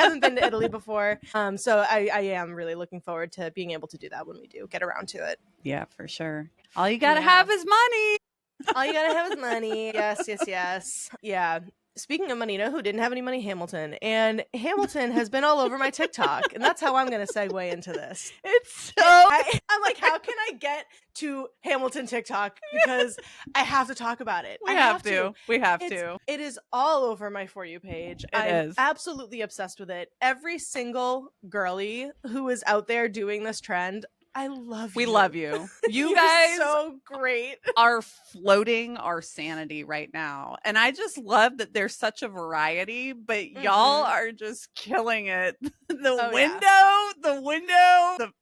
haven't been to Italy before. So I am really looking forward to being able to do that when we do get around to it. Yeah, for sure. All you gotta have is money. All you gotta have is money. Yes. Yeah. Speaking of money, you know who didn't have any money? Hamilton. And Hamilton has been all over my TikTok. And that's how I'm going to segue into this. It's so... I'm like, how can I get to Hamilton TikTok? Because I have to talk about it. We have to. It is all over my For You page. I'm absolutely obsessed with it. Every single girly who is out there doing this trend, I love you. We love you. You guys so great. Are floating our sanity right now. And I just love that there's such a variety, but y'all are just killing it. The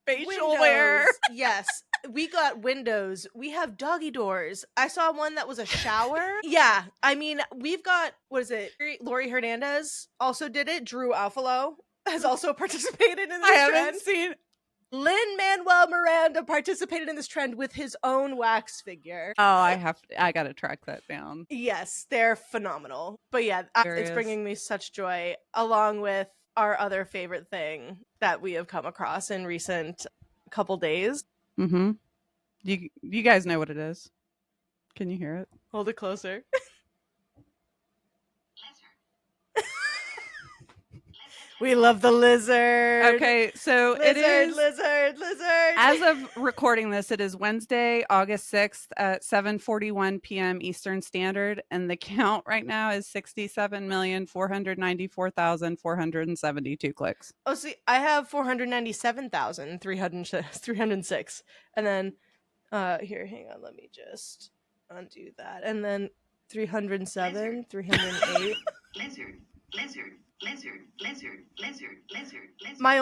facial wear. Yes. We got windows. We have doggy doors. I saw one that was a shower. Yeah. I mean, we've got, what is it? Lori Hernandez also did it. Drew Alfalo has also participated in this I trend. haven't seen... Lin-Manuel Miranda participated in this trend with his own wax figure. Oh, I gotta track that down. Yes, they're phenomenal. But yeah, it's bringing me such joy, along with our other favorite thing that we have come across in recent couple days. Mm-hmm. You guys know what it is. Can you hear it? Hold it closer. We love the lizard. Okay, so lizard, it is lizard. As of recording this, it is Wednesday, August 6th at 7:41 p.m. Eastern Standard, and the count right now is 67,494,472 clicks. Oh, see, I have 497,306, and then here, hang on, let me just undo that, and then 307, 308. Lizard. My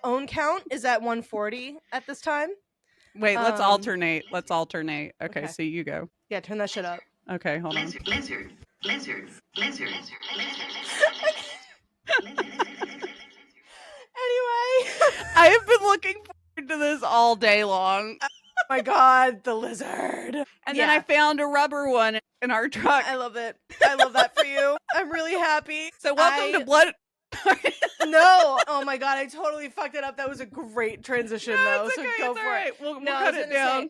own count is at 140 at this time. Wait, let's alternate. Okay, so you go. Yeah, turn that shit up. Okay, hold on. Lizard. Anyway, I have been looking forward to this all day long. Oh my God, the lizard. And then I found a rubber one in our truck. I love it. I love that for you. I'm really happy. So welcome to Blood. No. Oh my God, I totally fucked it up. That was a great transition though. It's so okay, go for it. We'll cut it down.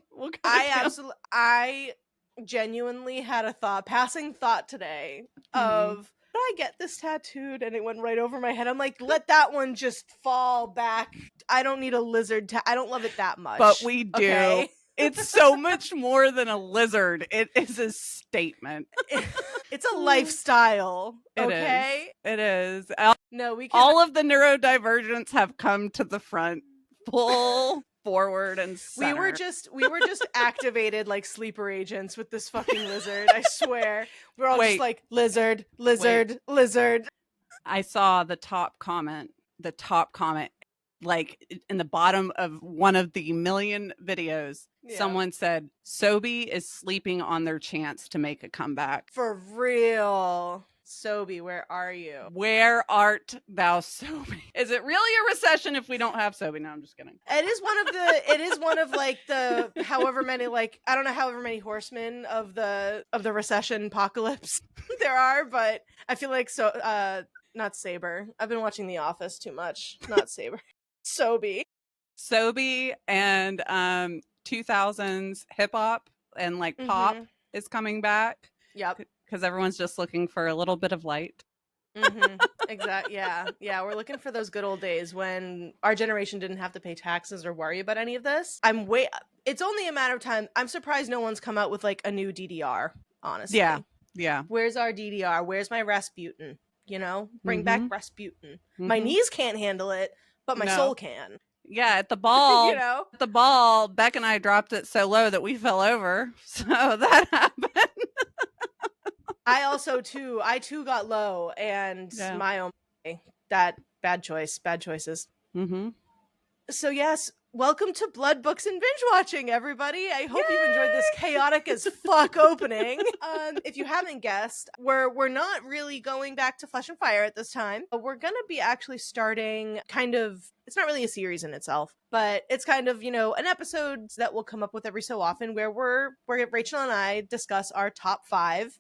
I genuinely had a passing thought today of, did I get this tattooed? And it went right over my head. I'm like, let that one just fall back. I don't need a lizard. I don't love it that much. But we do. Okay? It's so much more than a lizard. It is a statement. It's a lifestyle. Okay? It is. No, we can. All of the neurodivergents have come to the front, full forward and center. We were just activated like sleeper agents with this fucking lizard. I swear. We're all just like lizard. I saw the top comment, like in the bottom of one of the million videos. Yeah. Someone said, Sobe is sleeping on their chance to make a comeback. For real. Sobe, where are you? Where art thou, Sobe? Is it really a recession if we don't have Sobe? No, I'm just kidding. It is one of like the however many, like, I don't know however many horsemen of the recession apocalypse there are, but I feel like not Saber. I've been watching The Office too much. Not Saber. Sobe and 2000s hip hop and like pop is coming back. Yep. Because everyone's just looking for a little bit of light. Exactly. Yeah. We're looking for those good old days when our generation didn't have to pay taxes or worry about any of this. It's only a matter of time. I'm surprised no one's come out with like a new DDR, honestly. Yeah. Where's our DDR? Where's my Rasputin? You know, bring back Rasputin. My knees can't handle it, but my soul can. Yeah, at the ball, At the ball, Beck and I dropped it so low that we fell over. So that happened. I too got low, and my own that bad choices. So yes, welcome to Blood, Books, and Binge-Watching, everybody. I hope you've enjoyed this chaotic as fuck opening. If you haven't guessed, we're not really going back to Flesh and Fire at this time. We're gonna be actually starting it's not really a series in itself, but it's kind of, an episode that we'll come up with every so often where Rachel and I discuss our top 5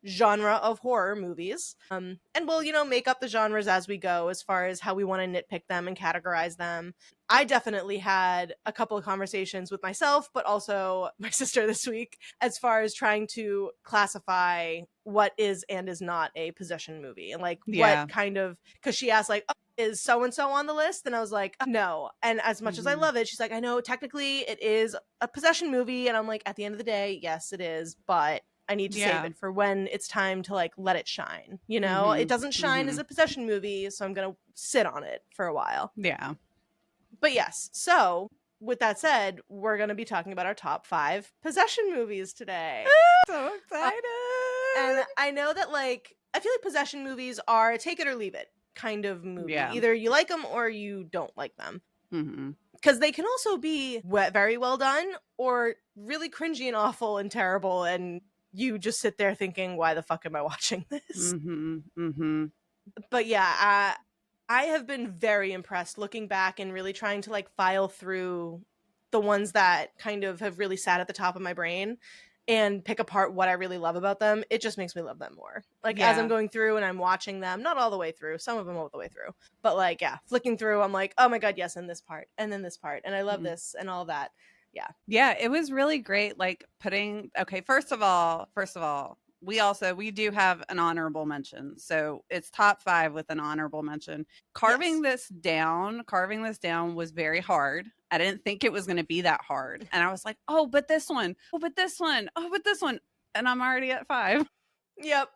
genre of horror movies. And we'll, make up the genres as we go as far as how we want to nitpick them and categorize them. I definitely had a couple of conversations with myself, but also my sister this week, as far as trying to classify what is and is not a possession movie. And like what kind of, because she asked like, oh, is so-and-so on the list? And I was like, no. And as much as I love it, she's like, I know technically it is a possession movie. And I'm like, at the end of the day, yes, it is. But I need to save it for when it's time to like let it shine. It doesn't shine as a possession movie, so I'm gonna sit on it for a while. Yeah. But yes, so with that said, we're gonna be talking about our top 5 possession movies today. So excited! And I know that like I feel like possession movies are a take it or leave it kind of movie. Yeah. Either you like them or you don't like them. Because they can also be very well done or really cringy and awful and terrible, and you just sit there thinking, why the fuck am I watching this? But yeah, I have been very impressed looking back and really trying to like file through the ones that kind of have really sat at the top of my brain and pick apart what I really love about them. It just makes me love them more. Like as I'm going through and I'm watching them, not all the way through, some of them all the way through, but like, flicking through, I'm like, oh my God, yes. And this part, and then this part. And I love this and all that. Yeah, it was really great. Like first of all, we do have an honorable mention. So it's top 5 with an honorable mention. Carving this down was very hard. I didn't think it was going to be that hard. And I was like, oh, but this one, and I'm already at 5. Yep.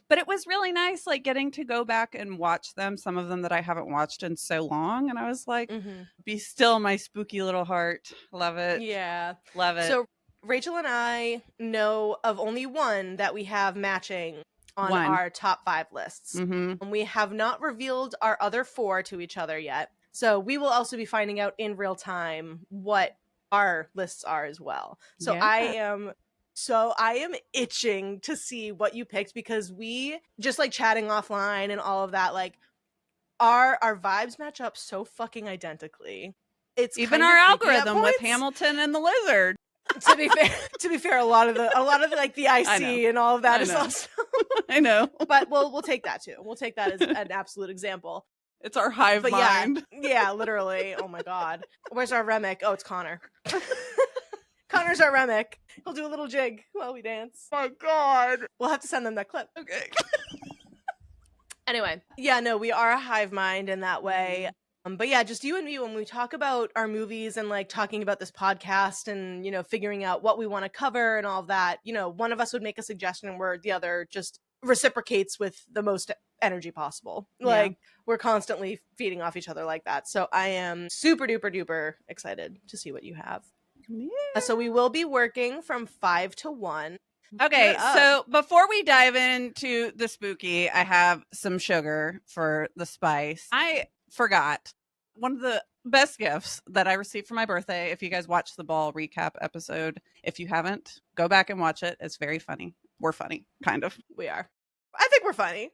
But it was really nice, like getting to go back and watch them, some of them that I haven't watched in so long. And I was like, be still, my spooky little heart. Love it. Yeah. Love it. So Rachel and I know of only one that we have matching on our top 5 lists. And we have not revealed our other 4 to each other yet. So we will also be finding out in real time what our lists are as well. So I am itching to see what you picked, because we just like chatting offline and all of that, like our vibes match up so fucking identically. It's even our algorithm with Hamilton and the Lizard. To be fair, a lot of the like the IC and all of that is awesome. I know. But we'll take that too. We'll take that as an absolute example. It's our hive mind. Yeah, literally. Oh my God. Where's our Remick? Oh, it's Connor. Connor's our Remick. He'll do a little jig while we dance. Oh my God. We'll have to send them that clip. Okay. Anyway, we are a hive mind in that way. But yeah, just you and me, when we talk about our movies and like talking about this podcast and, figuring out what we want to cover and all of that, one of us would make a suggestion where the other just reciprocates with the most energy possible. Like we're constantly feeding off each other like that. So I am super duper duper excited to see what you have. So we will be working from 5 to 1. Okay, so before we dive into the spooky, I have some sugar for the spice. I forgot one of the best gifts that I received for my birthday. If you guys watched the ball recap episode, if you haven't, go back and watch it. It's very funny. We're funny, kind of. We are. I think we're funny.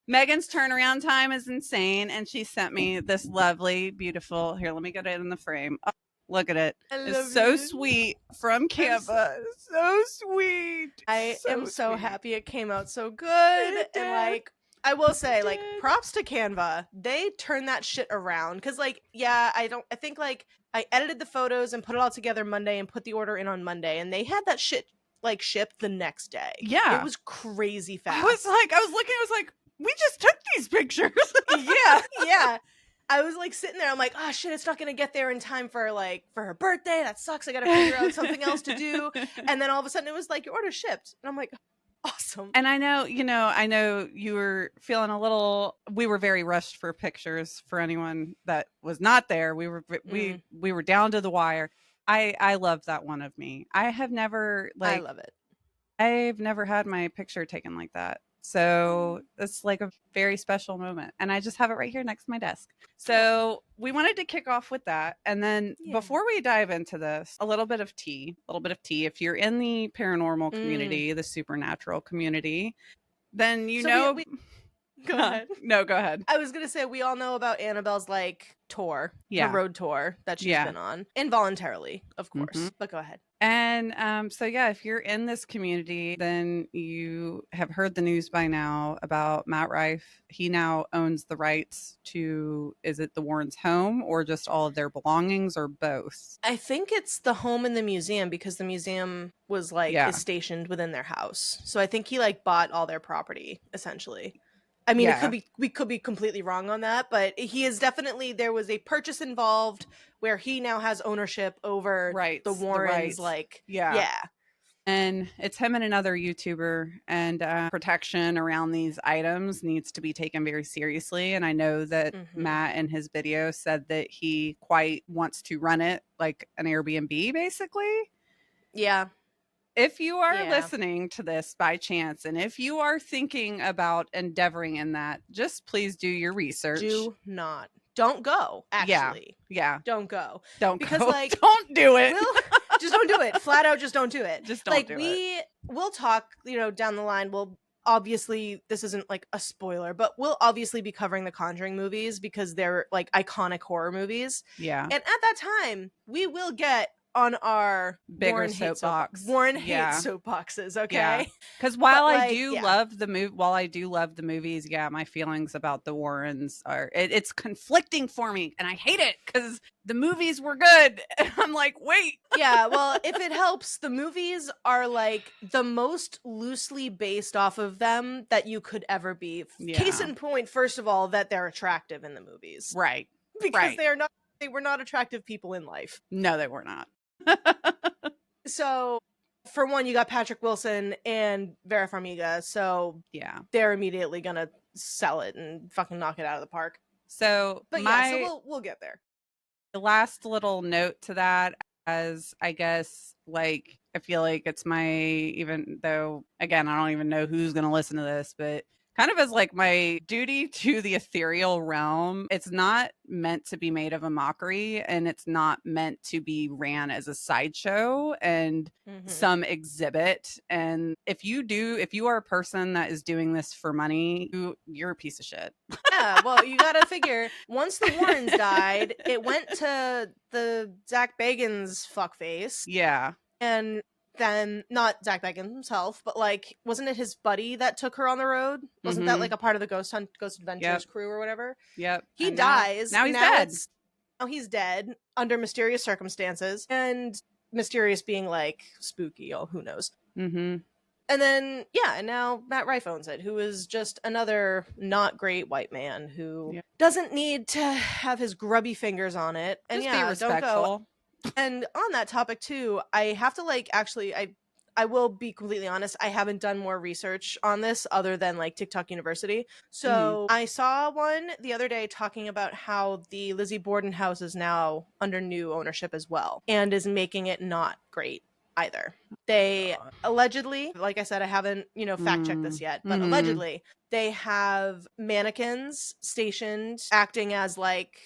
Megan's turnaround time is insane, and she sent me this lovely, beautiful, here, let me get it in the frame. Oh, look at it. It's so sweet from Canva. So sweet. I am so happy it came out so good. And like, I will say, like, props to Canva. They turned that shit around. Cause like, I think like I edited the photos and put it all together Monday and put the order in on Monday. And they had that shit like shipped the next day. Yeah. It was crazy fast. I was like, we just took these pictures. Yeah. I was like sitting there, I'm like, oh shit, it's not gonna get there in time for her birthday. That sucks. I gotta figure out something else to do. And then all of a sudden it was like, your order shipped. And I'm like, awesome. And I know you were feeling we were very rushed for pictures for anyone that was not there. We were down to the wire. I love that one of me. I love it. I've never had my picture taken like that. So it's like a very special moment. And I just have it right here next to my desk. So we wanted to kick off with that. And then before we dive into this, a little bit of tea. If you're in the paranormal community, the supernatural community, then go ahead. No, go ahead. I was going to say, we all know about Annabelle's like tour, the road tour that she's been on. Involuntarily, of course. But go ahead. And so, yeah, if you're in this community, then you have heard the news by now about Matt Rife. He now owns the rights to, is it the Warrens' home or just all of their belongings or both? I think it's the home and the museum, because the museum was like is stationed within their house. So I think he like bought all their property essentially. I mean, it could be, we could be completely wrong on that, but he is definitely, there was a purchase involved where he now has ownership over the Warrens. Like, yeah. And it's him and another YouTuber, and protection around these items needs to be taken very seriously. And I know that Matt in his video said that he quite wants to run it like an Airbnb, basically. Yeah. If you are listening to this by chance, and if you are thinking about endeavoring in that, just please do your research. Don't go, actually. Yeah. Don't go. Because, like, don't do it. Just don't do it. Flat out, just don't do it. Just don't do it. We'll talk, down the line. We'll obviously, this isn't like a spoiler, but we'll obviously be covering the Conjuring movies because they're like iconic horror movies. Yeah. And at that time, we will get on our bigger soapbox. Warren hates soapboxes, okay? Because while I do love the movies, my feelings about the Warrens are it's conflicting for me, and I hate it because the movies were good. I'm like, wait. Yeah, well, if it helps, the movies are like the most loosely based off of them that you could ever be. Yeah. Case in point, first of all, that they're attractive in the movies. Right. Because they were not attractive people in life. No, they were not. So, for one, you got Patrick Wilson and Vera Farmiga, so they're immediately gonna sell it and fucking knock it out of the park. So, so we'll get there. The last little note to that, as I guess, like, I feel like it's even though, again, I don't even know who's gonna listen to this, but kind of as like my duty to the ethereal realm. It's not meant to be made of a mockery, and it's not meant to be ran as a sideshow and some exhibit. And if you are a person that is doing this for money, you're a piece of shit. Yeah, well, you gotta figure, once the Warrens died, it went to the Zach Bagans fuckface. Yeah. And then, not Zach Bagans himself, but like, wasn't it his buddy that took her on the road? Wasn't that like a part of the Ghost Adventures crew or whatever? Yep. He dies. Now he's dead. Now he's dead under mysterious circumstances, and mysterious being like spooky. Oh, who knows? Mm-hmm. And then, and now Matt Rife owns it, who is just another not great white man who doesn't need to have his grubby fingers on it. And just be respectful. Don't go. And on that topic too, I have to I will be completely honest, I haven't done more research on this other than like TikTok University. So I saw one the other day talking about how the Lizzie Borden house is now under new ownership as well, and is making it not great either. They allegedly, like I said, I haven't, fact checked this yet, but allegedly they have mannequins stationed acting as like,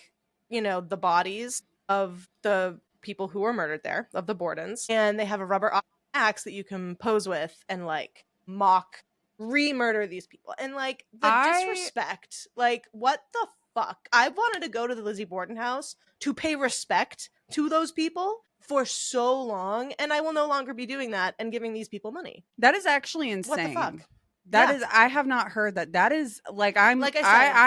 the bodies of the people who were murdered there, of the Bordens, and they have a rubber axe that you can pose with and like mock re-murder these people. And like the disrespect, like what the fuck? I wanted to go to the Lizzie Borden house to pay respect to those people for so long, and I will no longer be doing that and giving these people money. That is actually insane. What the fuck? That is, I have not heard that. That is like, I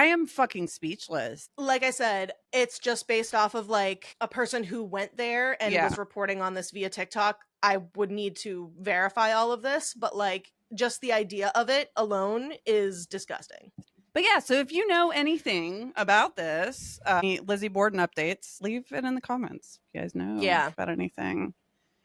am fucking speechless. Like I said, it's just based off of like a person who went there and was reporting on this via TikTok. I would need to verify all of this, but like just the idea of it alone is disgusting. But yeah, so if you know anything about this, Lizzie Borden updates, leave it in the comments. If you guys know about anything.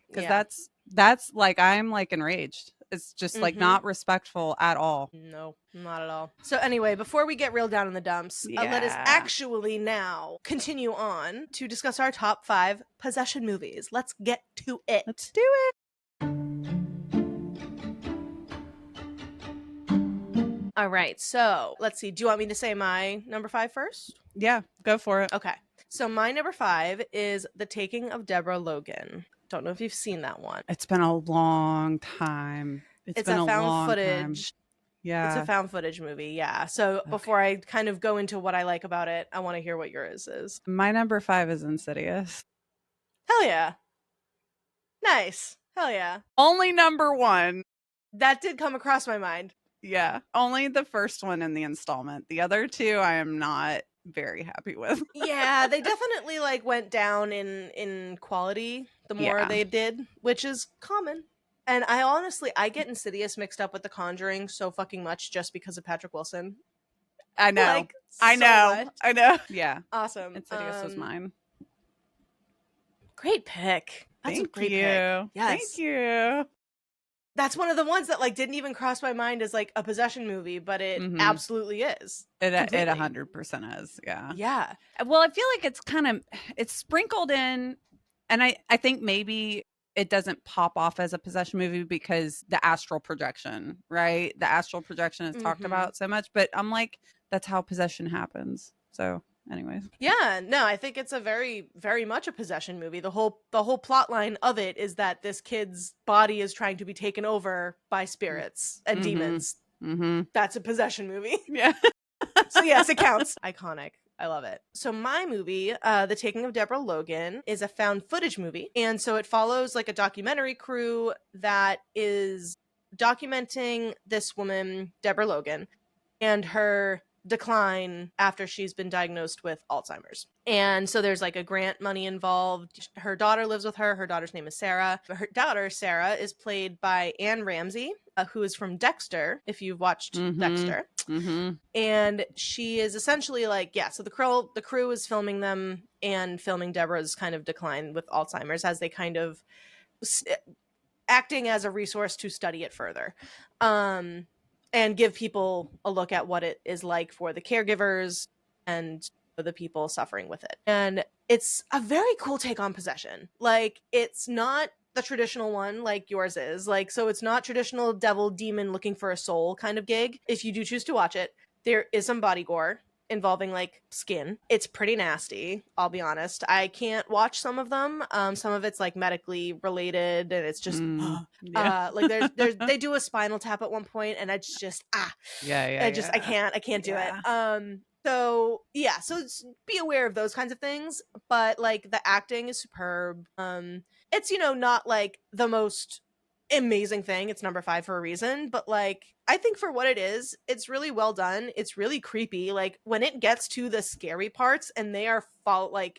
Because that's like, I'm like enraged. It's just like not respectful at all. No, not at all. So anyway, before we get real down in the dumps, let us actually now continue on to discuss our top 5 possession movies. Let's get to it. Let's do it. All right, so let's see. Do you want me to say my number 5 first? Yeah, go for it. Okay. So my number 5 is The Taking of Deborah Logan. Don't know if you've seen that one. It's been a long time. It's been a found footage. Yeah. It's a found footage movie. Yeah. So before I kind of go into what I like about it, I want to hear what yours is. My number 5 is Insidious. Hell yeah. Nice. Hell yeah. Only number 1. That did come across my mind. Yeah. Only the first one in the installment. The other 2 I am not very happy with. Yeah, they definitely like went down in quality the more they did, which is common. And I get Insidious mixed up with The Conjuring so fucking much just because of Patrick Wilson. I know. Like, I know. much. I know. Yeah. Awesome. Insidious was mine. Great pick. That's a great pick. Yes. Thank you. That's one of the ones that like didn't even cross my mind as like a possession movie, but it absolutely is. It 100% is. Yeah. Yeah. Well, I feel like it's sprinkled in, and I think maybe it doesn't pop off as a possession movie because the astral projection, right? The astral projection is talked about so much, but I'm like, that's how possession happens. So anyways. Yeah, no, I think it's a very, very much a possession movie. The whole plot line of it is that this kid's body is trying to be taken over by spirits and demons. That's a possession movie. Yeah. So yes, it counts. Iconic. I love it. So my movie, The Taking of Deborah Logan, is a found footage movie. And so it follows like a documentary crew that is documenting this woman, Deborah Logan, and her decline after she's been diagnosed with Alzheimer's. And so there's like a grant money involved. Her daughter lives with her. Her daughter's name is Sarah. Her daughter, Sarah, is played by Anne Ramsey, who is from Dexter, if you've watched Dexter. And she is essentially like, so the crew is filming them and filming Deborah's kind of decline with Alzheimer's as they kind of acting as a resource to study it further. And give people a look at what it is like for the caregivers and the people suffering with it. And it's a very cool take on possession. Like, it's not the traditional one like yours is. Like, so it's not traditional devil demon looking for a soul kind of gig. If you do choose to watch it, there is some body gore involving like skin. It's pretty nasty, I'll be honest. I can't watch some of them. Some of it's like medically related and it's just like there's they do a spinal tap at one point and it's just I can't do it. So be aware of those kinds of things, but like the acting is superb. It's not like the most amazing thing. It's number 5 for a reason, but like I think for what it is, it's really well done. It's really creepy. Like when it gets to the scary parts and they are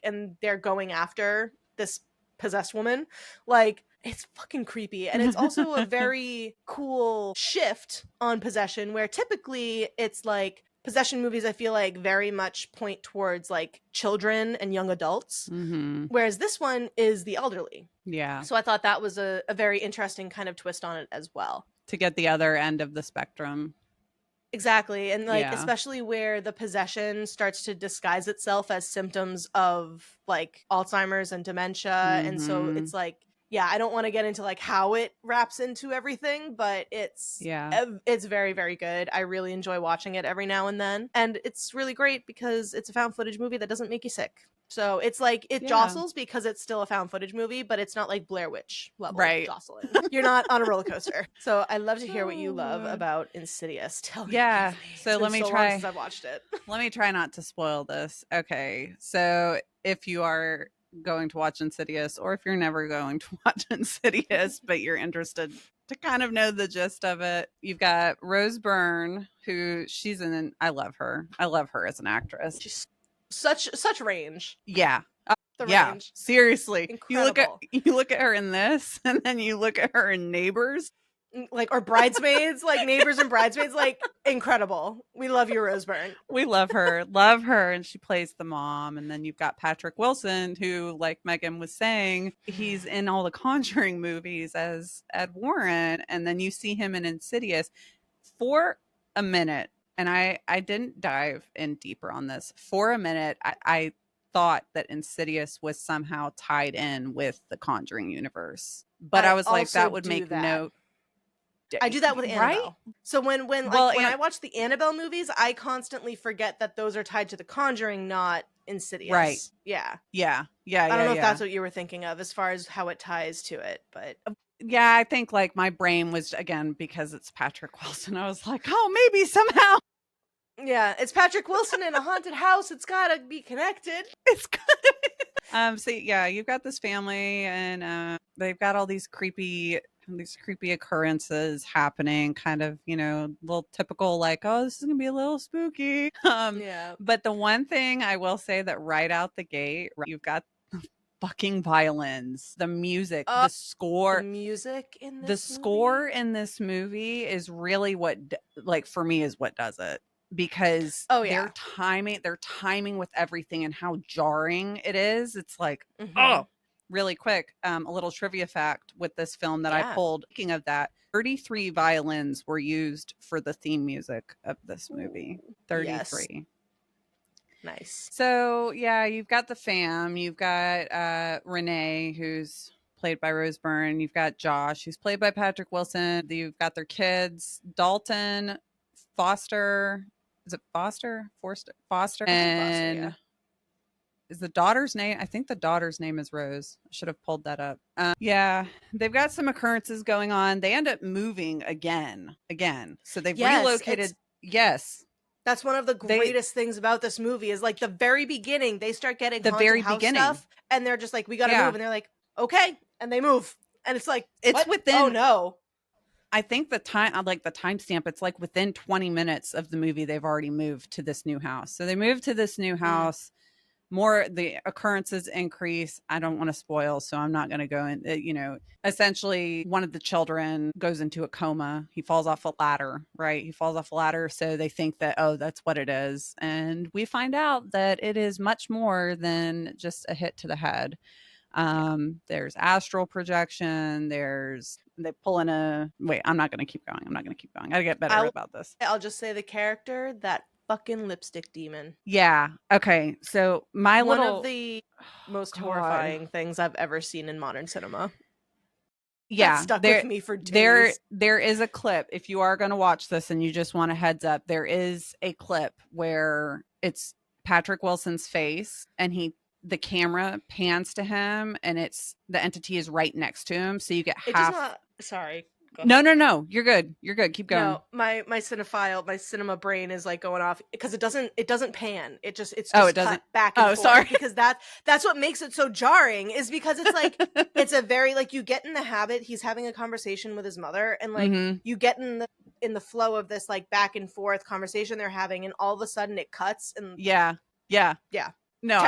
and they're going after this possessed woman, like it's fucking creepy. And it's also a very cool shift on possession where typically it's like possession movies, I feel like very much point towards like children and young adults, whereas this one is the elderly. Yeah. So I thought that was a very interesting kind of twist on it as well. To get the other end of the spectrum. Exactly. And like, especially where the possession starts to disguise itself as symptoms of like Alzheimer's and dementia. And so it's like, I don't want to get into like how it wraps into everything, but it's very, very good. I really enjoy watching it every now and then. And it's really great because it's a found footage movie that doesn't make you sick. So it's like it jostles because it's still a found footage movie, but it's not like Blair Witch level jostling. You're not on a roller coaster. So I'd love to hear what you love about Insidious. Tell me. Yeah. So let me try. Since I've watched it. Let me try not to spoil this. Okay. So if you are going to watch Insidious, or if you're never going to watch Insidious, but you're interested to kind of know the gist of it, you've got Rose Byrne, who I love her. I love her as an actress. She's such range. Yeah. Range. Seriously. Incredible. You look at her in this, and then you look at her in Neighbors. Like, or Bridesmaids, like Neighbors and Bridesmaids, like incredible. We love you, Rose Byrne. We love her, and she plays the mom. And then you've got Patrick Wilson, who, like Megan was saying, he's in all the Conjuring movies as Ed Warren, and then you see him in Insidious for a minute. And I didn't dive in deeper on this. For a minute, I thought that Insidious was somehow tied in with the Conjuring universe, but I was like, that would make no. I do that with Annabelle. Right? So when I watch the Annabelle movies, I constantly forget that those are tied to the Conjuring, not Insidious. Right. Yeah. I don't know if that's what you were thinking of as far as how it ties to it, but yeah, I think like my brain was, again, because it's Patrick Wilson, I was like, oh, maybe somehow. Yeah, it's Patrick Wilson in a haunted house. It's gotta be connected. It's gotta be. So yeah, you've got this family, and they've got all these creepy occurrences happening, kind of, little typical, like, oh, this is gonna be a little spooky. Yeah. But the one thing I will say that right out the gate, you've got the fucking violins, the music, the score. The music in The this score movie? in this movie is really what, like, for me, is what does it, because Oh, yeah. their timing with everything and how jarring it is. It's like, Mhm. oh, really quick. A little trivia fact with this film that I Yeah. pulled. Speaking of that, 33 violins were used for the theme music of this movie. Ooh, 33. yes. Nice. So yeah, you've got the fam. You've got Renee, who's played by Rose Byrne. You've got Josh, who's played by Patrick Wilson. You've got their kids, Dalton, Foster. Is it Foster? Foster. And Foster, yeah. is the daughter's name? I think the daughter's name is Rose. I should have pulled that up. Yeah, they've got some occurrences going on. They end up moving again. So they've relocated. Yes. That's one of the greatest things about this movie is, like, the very beginning, they start getting haunted house stuff, and they're just like, we gotta move. And they're like, okay. And they move. And it's like, it's what? within, oh no. I think the timestamp, it's like within 20 minutes of the movie, they've already moved to this new house. So they moved to this new house. The occurrences increase. I don't want to spoil, so I'm not going to go in. Essentially, one of the children goes into a coma. He falls off a ladder, right? He falls off a ladder. So they think that, oh, that's what it is. And we find out that it is much more than just a hit to the head. There's astral projection. They pull in I'm not going to keep going. I gotta get better about this. I'll just say the character, that fucking lipstick demon. Yeah. Okay. So one of the most horrifying things I've ever seen in modern cinema. Yeah. That stuck with me for days. There is a clip. If you are going to watch this and you just want a heads up, there is a clip where it's Patrick Wilson's face, and the camera pans to him, and the entity is right next to him. So you get half. Sorry. No. You're good. Keep going. No, my cinema brain is like going off because it doesn't pan. It's just cut back and forth. Sorry. Because that's what makes it so jarring, is because it's like, it's a very, like, you get in the habit, he's having a conversation with his mother, and like, you get in the flow of this, like, back and forth conversation they're having, and all of a sudden it cuts, and yeah. No,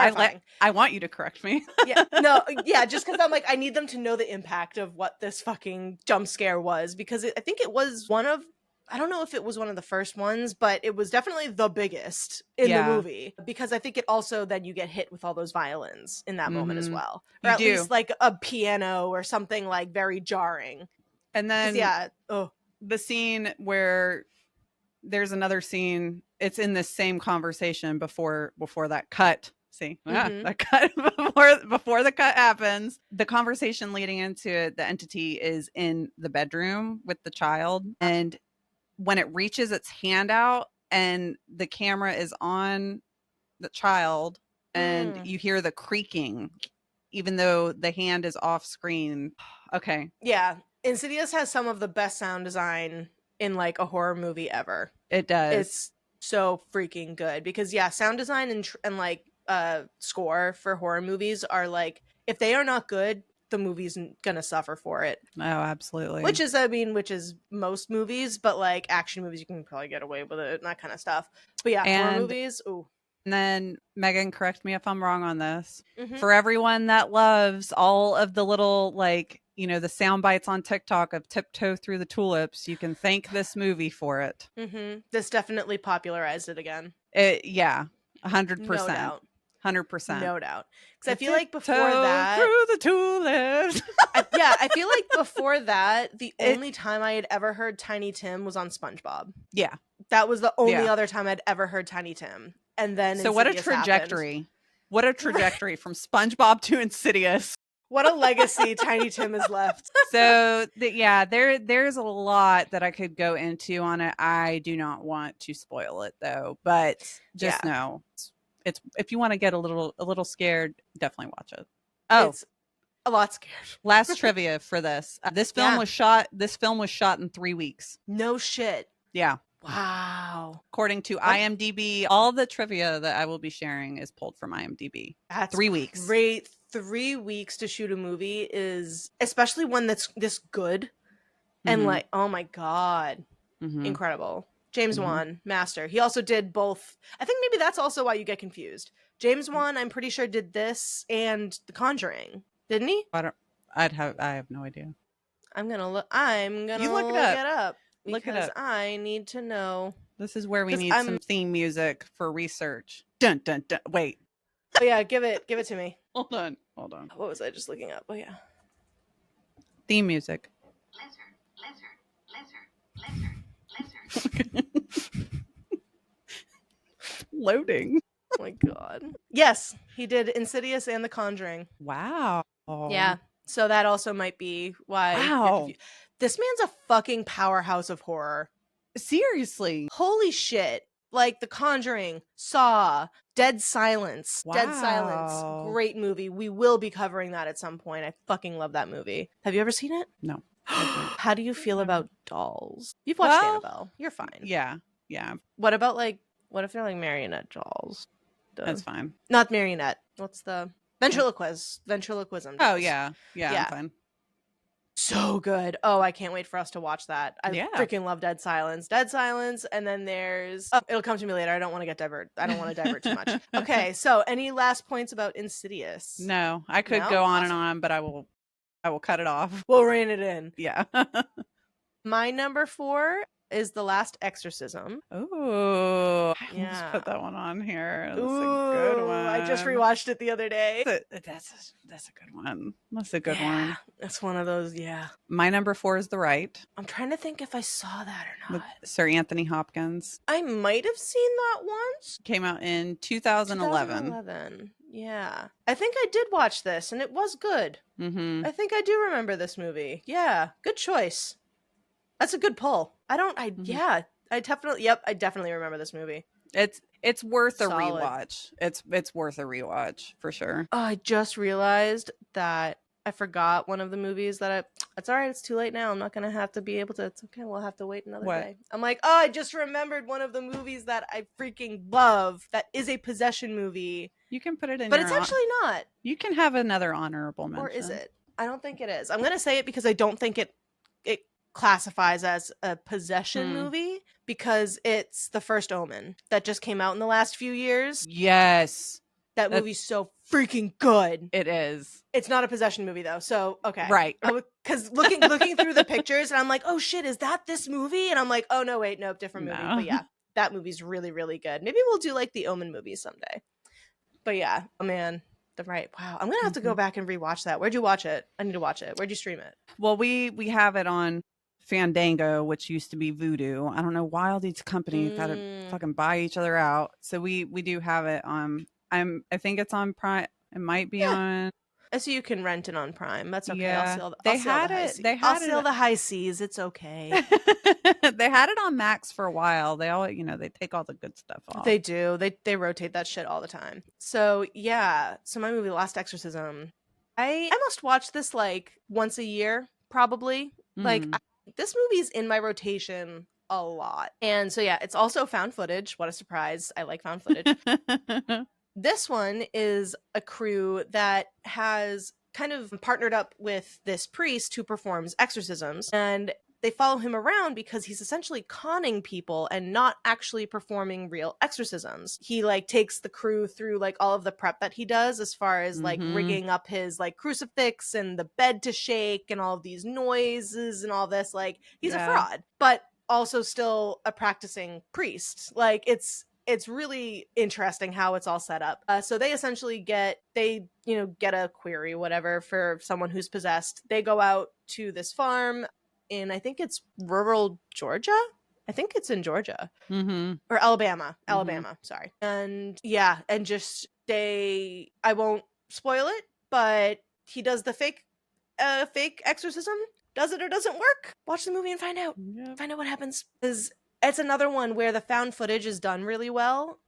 I want you to correct me. Just because I'm like, I need them to know the impact of what this fucking jump scare was, because I think it was I don't know if it was one of the first ones, but it was definitely the biggest in the movie, because I think it also, then you get hit with all those violins in that moment as well. Or at least like a piano or something, like, very jarring. And then the scene where there's another scene, it's in the same conversation before that cut. See, that cut before the cut happens. The conversation leading into it, the entity is in the bedroom with the child, and when it reaches its hand out and the camera is on the child, and you hear the creaking, even though the hand is off screen. Okay. Yeah, Insidious has some of the best sound design in, like, a horror movie ever. It does. It's so freaking good, because sound design and like score for horror movies are, like, if they are not good, the movie's gonna suffer for it. Oh, absolutely. Which is most movies, but like action movies, you can probably get away with it and that kind of stuff. But horror movies, ooh. And then, Megan, correct me if I'm wrong on this. For everyone that loves all of the little, like, the sound bites on TikTok of Tiptoe Through the Tulips, you can thank this movie for it. This definitely popularized it again. 100%. No doubt. 100%. No doubt. Because I feel like before that, through the tulips. I feel like before that, the only time I had ever heard Tiny Tim was on SpongeBob. Yeah. That was the only other time I'd ever heard Tiny Tim. And then so what a trajectory. Happened. What a trajectory from SpongeBob to Insidious. What a legacy Tiny Tim has left. So there's a lot that I could go into on it. I do not want to spoil it though, but just know it's if you want to get a little scared, definitely watch it. Oh, it's a lot scared. Last trivia for this. This film was shot in 3 weeks. No shit. Yeah. Wow. According to IMDb, all the trivia that I will be sharing is pulled from IMDb. That's 3 weeks. Great. 3 weeks to shoot a movie is, especially one that's this good. And like, oh my God. Incredible. James Wan, master. He also did both. I think maybe that's also why you get confused. James Wan, I'm pretty sure, did this and The Conjuring. Didn't he? I have no idea. I'm gonna look it up because I need to know. This is where we need some theme music for research. Dun dun dun. Wait. Oh yeah, give it to me. Hold on. What was I just looking up? Oh yeah. Theme music. Lizard. Loading. Oh my God. Yes, he did Insidious and The Conjuring. Wow. Yeah. So that also might be why. Wow. This man's a fucking powerhouse of horror. Seriously. Holy shit. Like The Conjuring, Saw, Dead Silence. Wow. Dead Silence. Great movie. We will be covering that at some point. I fucking love that movie. Have you ever seen it? No. How do you feel about dolls? You've watched Annabelle. You're fine. Yeah. What about what if they're like marionette dolls? That's fine. Not marionette. What's the ventriloquism dolls. Oh yeah. I'm fine. So good. Oh, I can't wait for us to watch that. I freaking love Dead Silence. And then there's it'll come to me later. I don't want to divert too much. Okay, so any last points about Insidious? No, I could go on and on, but I will cut it off. We'll rein it in. Yeah. My number 4 is The Last Exorcism. Oh, let's put that one on here. That's a good one. I just rewatched it the other day. That's a good one. That's a good one. That's one of those. Yeah. My number 4 is The Rite. I'm trying to think if I saw that or not. With Sir Anthony Hopkins. I might have seen that once. Came out in 2011. Yeah. I think I did watch this and it was good. I think I do remember this movie. Yeah. Good choice. That's a good pull. I definitely remember this movie. It's worth a rewatch. It's worth a rewatch for sure. Oh, I just realized that I forgot one of the movies it's all right. It's too late now. I'm not going to have to be able to. It's okay. We'll have to wait another day. I'm like, I just remembered one of the movies that I freaking love. That is a possession movie. You can put it in, but it's actually not. You can have another honorable mention. Or is it? I don't think it is. I'm going to say it because I don't think it classifies as a possession movie because it's The First Omen that just came out in the last few years. Yes. That movie's so freaking good. It is. It's not a possession movie though. So, okay. Right. Because looking through the pictures and I'm like, oh shit, is that this movie? And I'm like, oh no, wait, nope, different movie. But yeah, that movie's really, really good. Maybe we'll do like the Omen movies someday. But yeah, oh man. Right. Wow. I'm going to have to go back and rewatch that. Where'd you watch it? I need to watch it. Where'd you stream it? Well, we have it on Fandango, which used to be Vudu. I don't know why all these companies got to fucking buy each other out. So we do have it on. I think it's on Prime. It might be on. So you can rent it on Prime. That's okay. Yeah. I'll sail the high seas. It's okay. They had it on Max for a while. They all, they take all the good stuff off. They do. They rotate that shit all the time. So yeah. So my movie, The Last Exorcism. I must watch this like once a year, probably. Like this movie's in my rotation a lot. And so yeah, it's also found footage. What a surprise. I like found footage. This one is a crew that has kind of partnered up with this priest who performs exorcisms, and they follow him around because he's essentially conning people and not actually performing real exorcisms. He like takes the crew through like all of the prep that he does as far as like rigging up his like crucifix and the bed to shake and all of these noises and all this. Like he's a fraud, but also still a practicing priest. Like it's really interesting how it's all set up. So they essentially get a query, whatever, for someone who's possessed. They go out to this farm in, I think it's rural Georgia. I think it's in Georgia or Alabama, sorry. And yeah, and just I won't spoil it, but he does the fake exorcism. Does it or doesn't work? Watch the movie and find out. Yeah. Find out what happens. Because It's another one where the found footage is done really well,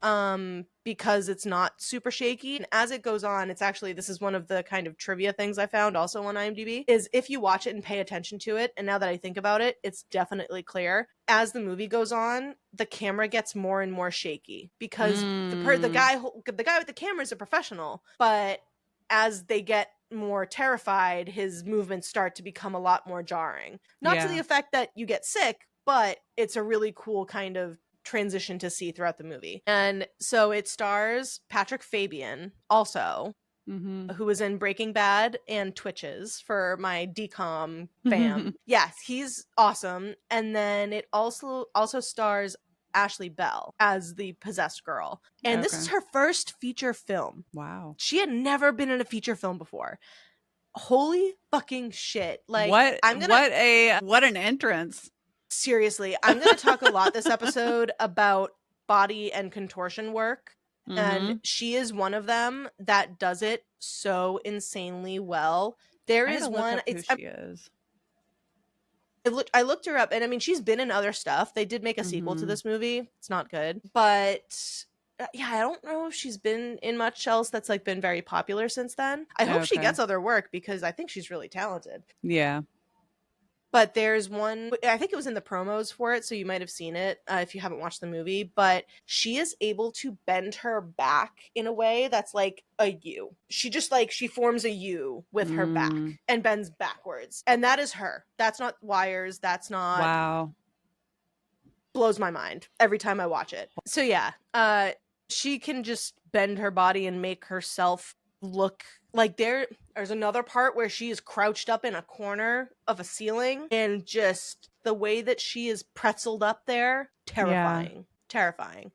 because it's not super shaky. And as it goes on, it's actually, this is one of the kind of trivia things I found also on IMDb, is if you watch it and pay attention to it, and now that I think about it, it's definitely clear. As the movie goes on, the camera gets more and more shaky because the guy with the camera is a professional, but as they get more terrified, his movements start to become a lot more jarring. Not to the effect that you get sick, but it's a really cool kind of transition to see throughout the movie. And so it stars Patrick Fabian also, who was in Breaking Bad and Twitches for my DCOM fam. Yes, he's awesome. And then it also stars Ashley Bell as the possessed girl. And this is her first feature film. Wow. She had never been in a feature film before. Holy fucking shit. Like, what an entrance. Seriously, I'm going to talk a lot this episode about body and contortion work. And she is one of them that does it so insanely well. There is one. She is. I looked her up, and I mean, she's been in other stuff. They did make a sequel to this movie. It's not good, but yeah, I don't know if she's been in much else that's like been very popular since then. I hope she gets other work because I think she's really talented. Yeah. But there's one, I think it was in the promos for it, so you might have seen it if you haven't watched the movie, but she is able to bend her back in a way that's like a U. She just like, she forms a U with her back and bends backwards. And that is her. That's not wires. That's not... Wow. Blows my mind every time I watch it. So yeah, she can just bend her body and make herself look like there's another part where she is crouched up in a corner of a ceiling, and just the way that she is pretzeled up there, terrifying.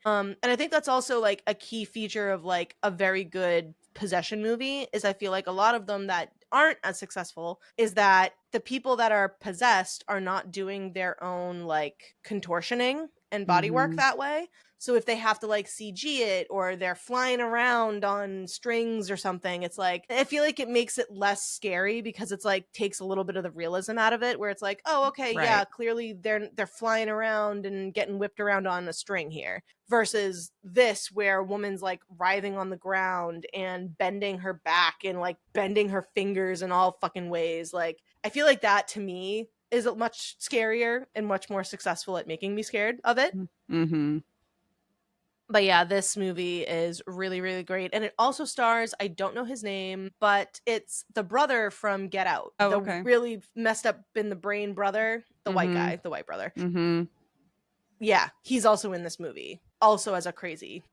And I think that's also like a key feature of like a very good possession movie, is I feel like a lot of them that aren't as successful is that the people that are possessed are not doing their own like contortioning and body work that way. So if they have to like CG it, or they're flying around on strings or something, it's like, I feel like it makes it less scary because it's like takes a little bit of the realism out of it, where it's like, oh, okay, yeah, clearly they're flying around and getting whipped around on a string here. Versus this, where a woman's like writhing on the ground and bending her back and like bending her fingers in all fucking ways. Like, I feel like that to me is much scarier and much more successful at making me scared of it. But yeah, this movie is really, really great. And it also stars, I don't know his name, but it's the brother from Get Out. The really messed up in the brain brother, the white guy, the white brother. Yeah, he's also in this movie. Also as a crazy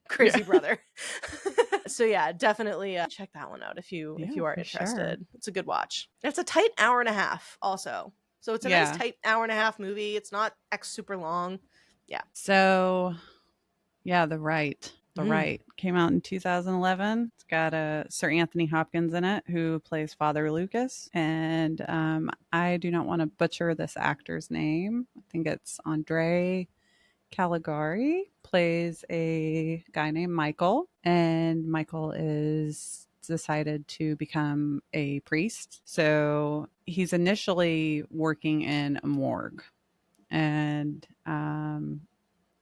brother. So yeah, definitely check that one out if you are interested. Sure. It's a good watch. It's a tight hour and a half also. So it's a nice tight hour and a half movie. It's not super long. Yeah. So yeah, The Right came out in 2011. It's got Sir Anthony Hopkins in it, who plays Father Lucas, and I do not want to butcher this actor's name. I think it's Andre Caligari, plays a guy named Michael, and Michael is decided to become a priest. So he's initially working in a morgue, and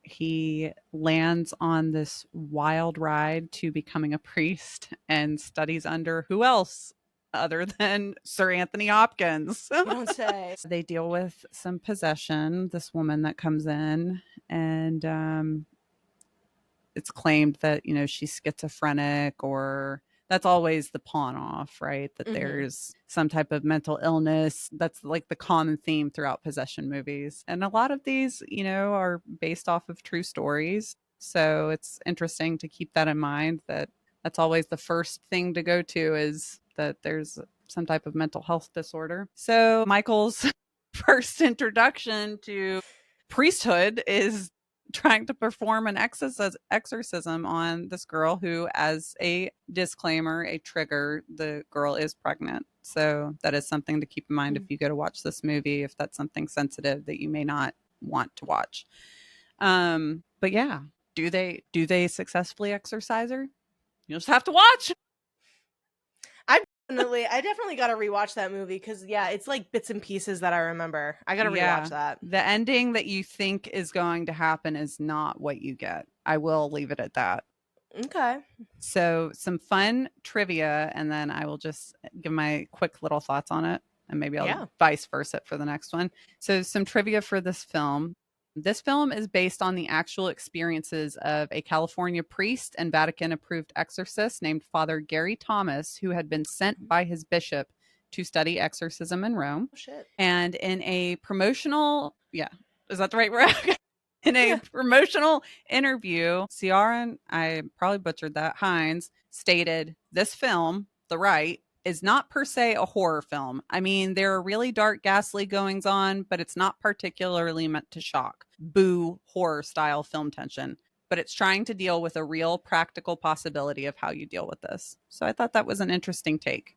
he lands on this wild ride to becoming a priest and studies under who else other than Sir Anthony Hopkins. You don't say. They deal with some possession, this woman that comes in, and it's claimed that, you know, she's schizophrenic, or that's always the pawn off, right? That there's some type of mental illness. That's like the common theme throughout possession movies. And a lot of these, you know, are based off of true stories. So it's interesting to keep that in mind, that that's always the first thing to go to, is that there's some type of mental health disorder. So Michael's first introduction to priesthood is trying to perform an exorcism on this girl who, as a disclaimer, a trigger, the girl is pregnant. So that is something to keep in mind if you go to watch this movie, if that's something sensitive that you may not want to watch. But yeah, do they successfully exorcise her? You'll just have to watch. I definitely got to rewatch that movie because, yeah, it's like bits and pieces that I remember. I got to rewatch that. The ending that you think is going to happen is not what you get. I will leave it at that. Okay. So, some fun trivia, and then I will just give my quick little thoughts on it, and maybe I'll vice versa for the next one. So, some trivia for this film. This film is based on the actual experiences of a California priest and Vatican approved exorcist named Father Gary Thomas, who had been sent by his bishop to study exorcism in Rome. Oh, shit. And in a promotional, is that the right word? In a promotional interview, Ciaran, I probably butchered that, Hines, stated this film, The Rite, is not per se a horror film. I mean, there are really dark, ghastly goings on, but it's not particularly meant to shock. Boo, horror style film tension. But it's trying to deal with a real practical possibility of how you deal with this. So I thought that was an interesting take.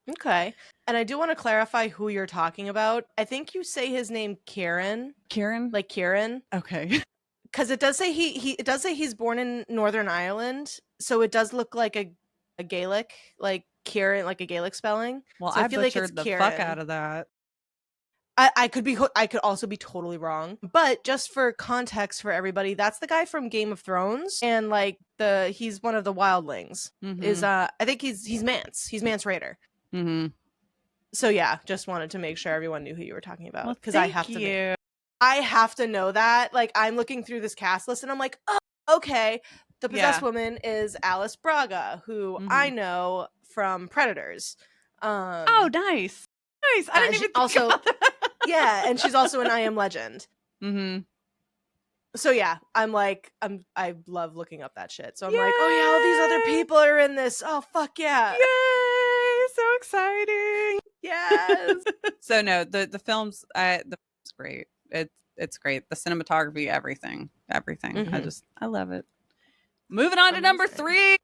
Okay. And I do want to clarify who you're talking about. I think you say his name Kieran. Kieran? Like Kieran. Okay. Because it does say it does say he's born in Northern Ireland, so it does look like a Gaelic, like Kieran, like a Gaelic spelling. Well, so I feel like it's the fuck out of that. I could also be totally wrong, but just for context for everybody, that's the guy from Game of Thrones, and like he's one of the wildlings. Mm-hmm. Is I think he's Mance. He's Mance Rayder. Mm-hmm. So yeah, just wanted to make sure everyone knew who you were talking about because I have to know that. Like, I'm looking through this cast list and I'm like, oh, okay. The possessed woman is Alice Braga, who I know from Predators. Oh, nice. I didn't even think about that. Yeah, and she's also in I Am Legend. Mm-hmm. So yeah, I love looking up that shit. So I'm like, oh yeah, all these other people are in this. Oh fuck yeah. Yay! So exciting. Yes. So no, the film's great. It's great. The cinematography, everything. Mm-hmm. I love it. Moving on to number 3.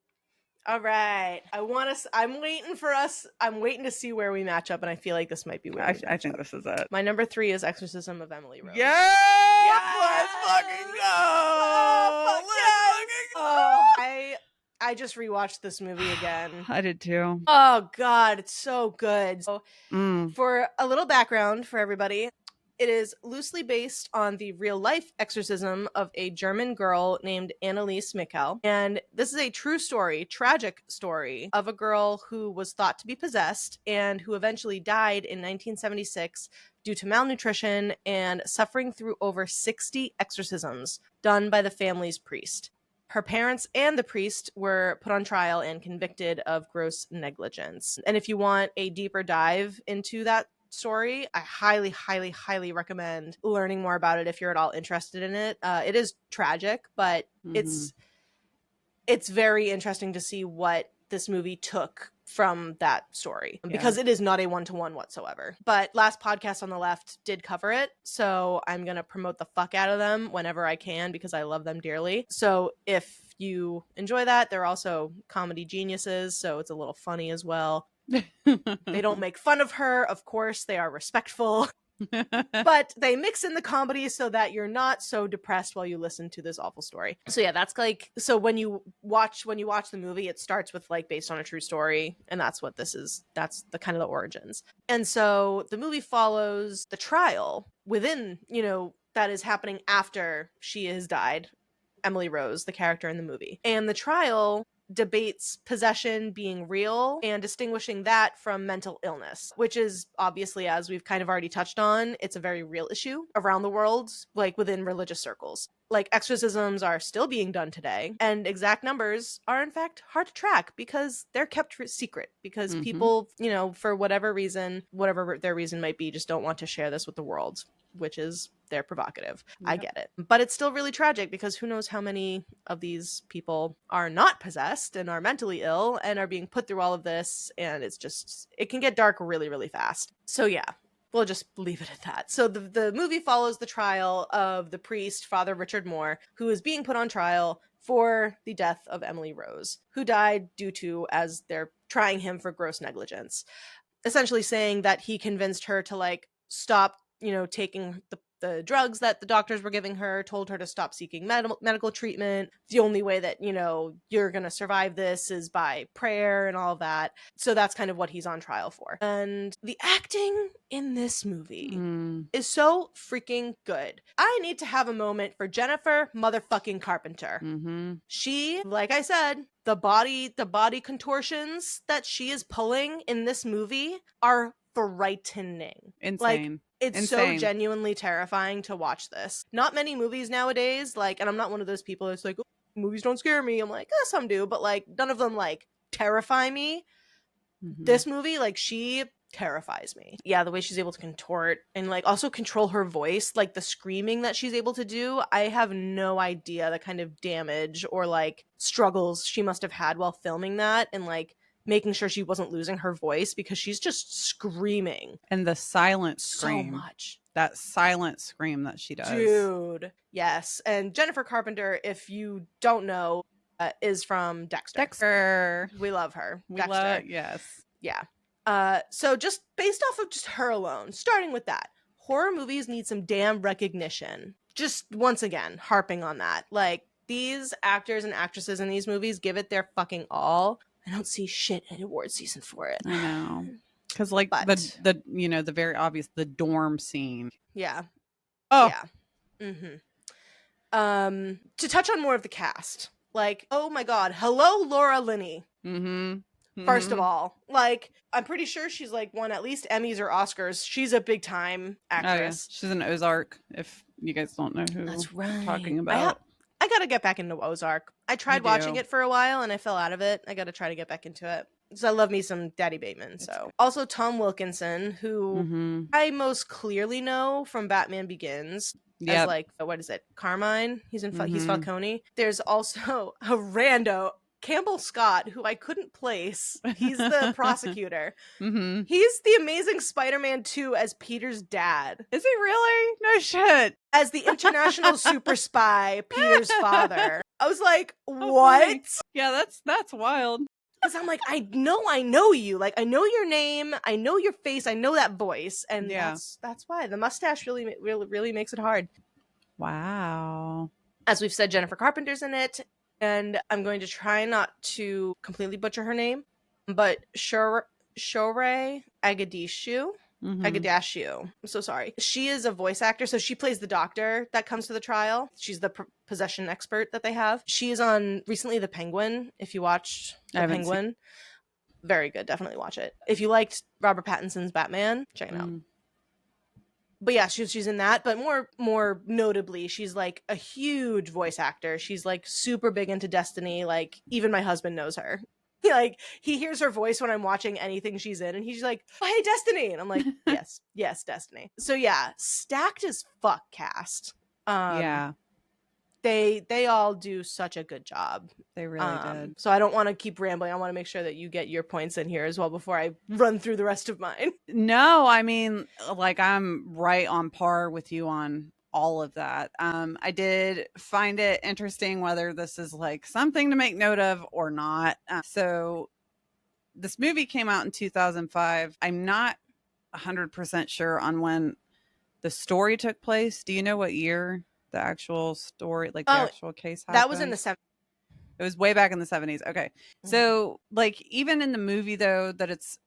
All right. I'm waiting to see where we match up, and I feel like this might be where I think this is it. My number 3 is Exorcism of Emily Rose. Yes! Let's fucking go! I just rewatched this movie again. I did too. Oh god, it's so good. So, for a little background for everybody, it is loosely based on the real-life exorcism of a German girl named Anneliese Michel. And this is a true story, tragic story, of a girl who was thought to be possessed and who eventually died in 1976 due to malnutrition and suffering through over 60 exorcisms done by the family's priest. Her parents and the priest were put on trial and convicted of gross negligence. And if you want a deeper dive into that story, I highly, highly, highly recommend learning more about it if you're at all interested in it. It is tragic, but it's very interesting to see what this movie took from that story, because it is not a one-to-one whatsoever. But Last Podcast on the Left did cover it, so I'm gonna promote the fuck out of them whenever I can because I love them dearly. So if you enjoy that, they're also comedy geniuses, so it's a little funny as well. They don't make fun of her, of course. They are respectful. But they mix in the comedy so that you're not so depressed while you listen to this awful story. So yeah, that's like, so when you watch the movie, it starts with like based on a true story, and that's what this is. That's the kind of the origins. And so the movie follows the trial within, that is happening after she has died. Emily Rose, the character in the movie. And the trial debates possession being real and distinguishing that from mental illness, which is obviously, as we've kind of already touched on, it's a very real issue around the world, like within religious circles. Like, exorcisms are still being done today, and exact numbers are in fact hard to track because they're kept secret, because people, for whatever reason, whatever their reason might be, just don't want to share this with the world, which is their prerogative. Yep. I get it. But it's still really tragic because who knows how many of these people are not possessed and are mentally ill and are being put through all of this, and it can get dark really, really fast. So yeah, we'll just leave it at that. So the movie follows the trial of the priest, Father Richard Moore, who is being put on trial for the death of Emily Rose, who died due to, as they're trying him for gross negligence, essentially saying that he convinced her to like stop taking the the drugs that the doctors were giving her, told her to stop seeking medical treatment. The only way that, you're going to survive this is by prayer and all of that. So that's kind of what he's on trial for. And the acting in this movie is so freaking good. I need to have a moment for Jennifer motherfucking Carpenter. She, like I said, the body contortions that she is pulling in this movie are frightening. Insane. It's so genuinely terrifying to watch this. Not many movies nowadays, and I'm not one of those people that's like, oh, movies don't scare me. I'm like, some do, but none of them terrify me. This movie, she terrifies me. Yeah, the way she's able to contort and also control her voice, the screaming that she's able to do. I have no idea the kind of damage or struggles she must have had while filming that, and making sure she wasn't losing her voice, because she's just screaming. And the silent scream. So much. That silent scream that she does. Dude. Yes. And Jennifer Carpenter, if you don't know, is from Dexter. We love her. Yes. Yeah. So just based off of just her alone, starting with that, horror movies need some damn recognition. Just once again, harping on that. These actors and actresses in these movies give it their fucking all. I don't see shit at award season for it. I know. Because the very obvious, the dorm scene. Yeah. Oh. Yeah. To touch on more of the cast, oh my God, hello, Laura Linney. First of all, I'm pretty sure she's won at least Emmys or Oscars. She's a big time actress. Oh, yeah. She's an Ozark, if you guys don't know who That's right. I'm talking about. I gotta get back into Ozark. I tried watching it for a while and I fell out of it. I gotta try to get back into it. So I love me some Daddy Bateman. So also Tom Wilkinson, who I most clearly know from Batman Begins as what is it? Carmine. He's he's Falcone. There's also a rando, Campbell Scott, who I couldn't place. He's the prosecutor. He's the Amazing Spider-Man 2 as Peter's dad. Is he really? No shit. As the international super spy, Peter's father. I was like, what? Yeah, that's wild. Because I'm like, I know you. I know your name. I know your face. I know that voice. And that's why. The mustache really makes it hard. Wow. As we've said, Jennifer Carpenter's in it. And I'm going to try not to completely butcher her name, but Shore Agadishu. Agadashu. I'm so sorry. She is a voice actor, so she plays the doctor that comes to the trial. She's the possession expert that they have. She is on recently The Penguin. If you watched The Penguin, very good. Definitely watch it. If you liked Robert Pattinson's Batman, check it out. But yeah, she's in that. But more notably, she's a huge voice actor. She's super big into Destiny. Even my husband knows her. He hears her voice when I'm watching anything she's in, and he's like, oh, hey, Destiny. And I'm like, yes, Destiny. So yeah, stacked as fuck cast. Yeah. They all do such a good job. They really did. So I don't want to keep rambling. I want to make sure that you get your points in here as well before I run through the rest of mine. No, I mean, I'm right on par with you on all of that. I did find it interesting whether this is something to make note of or not. So this movie came out in 2005. I'm not 100% sure on when the story took place. Do you know what year the actual story, the actual case happened? That was in the 70s. It was way back in the 70s. Okay. So even in the movie though, that it's,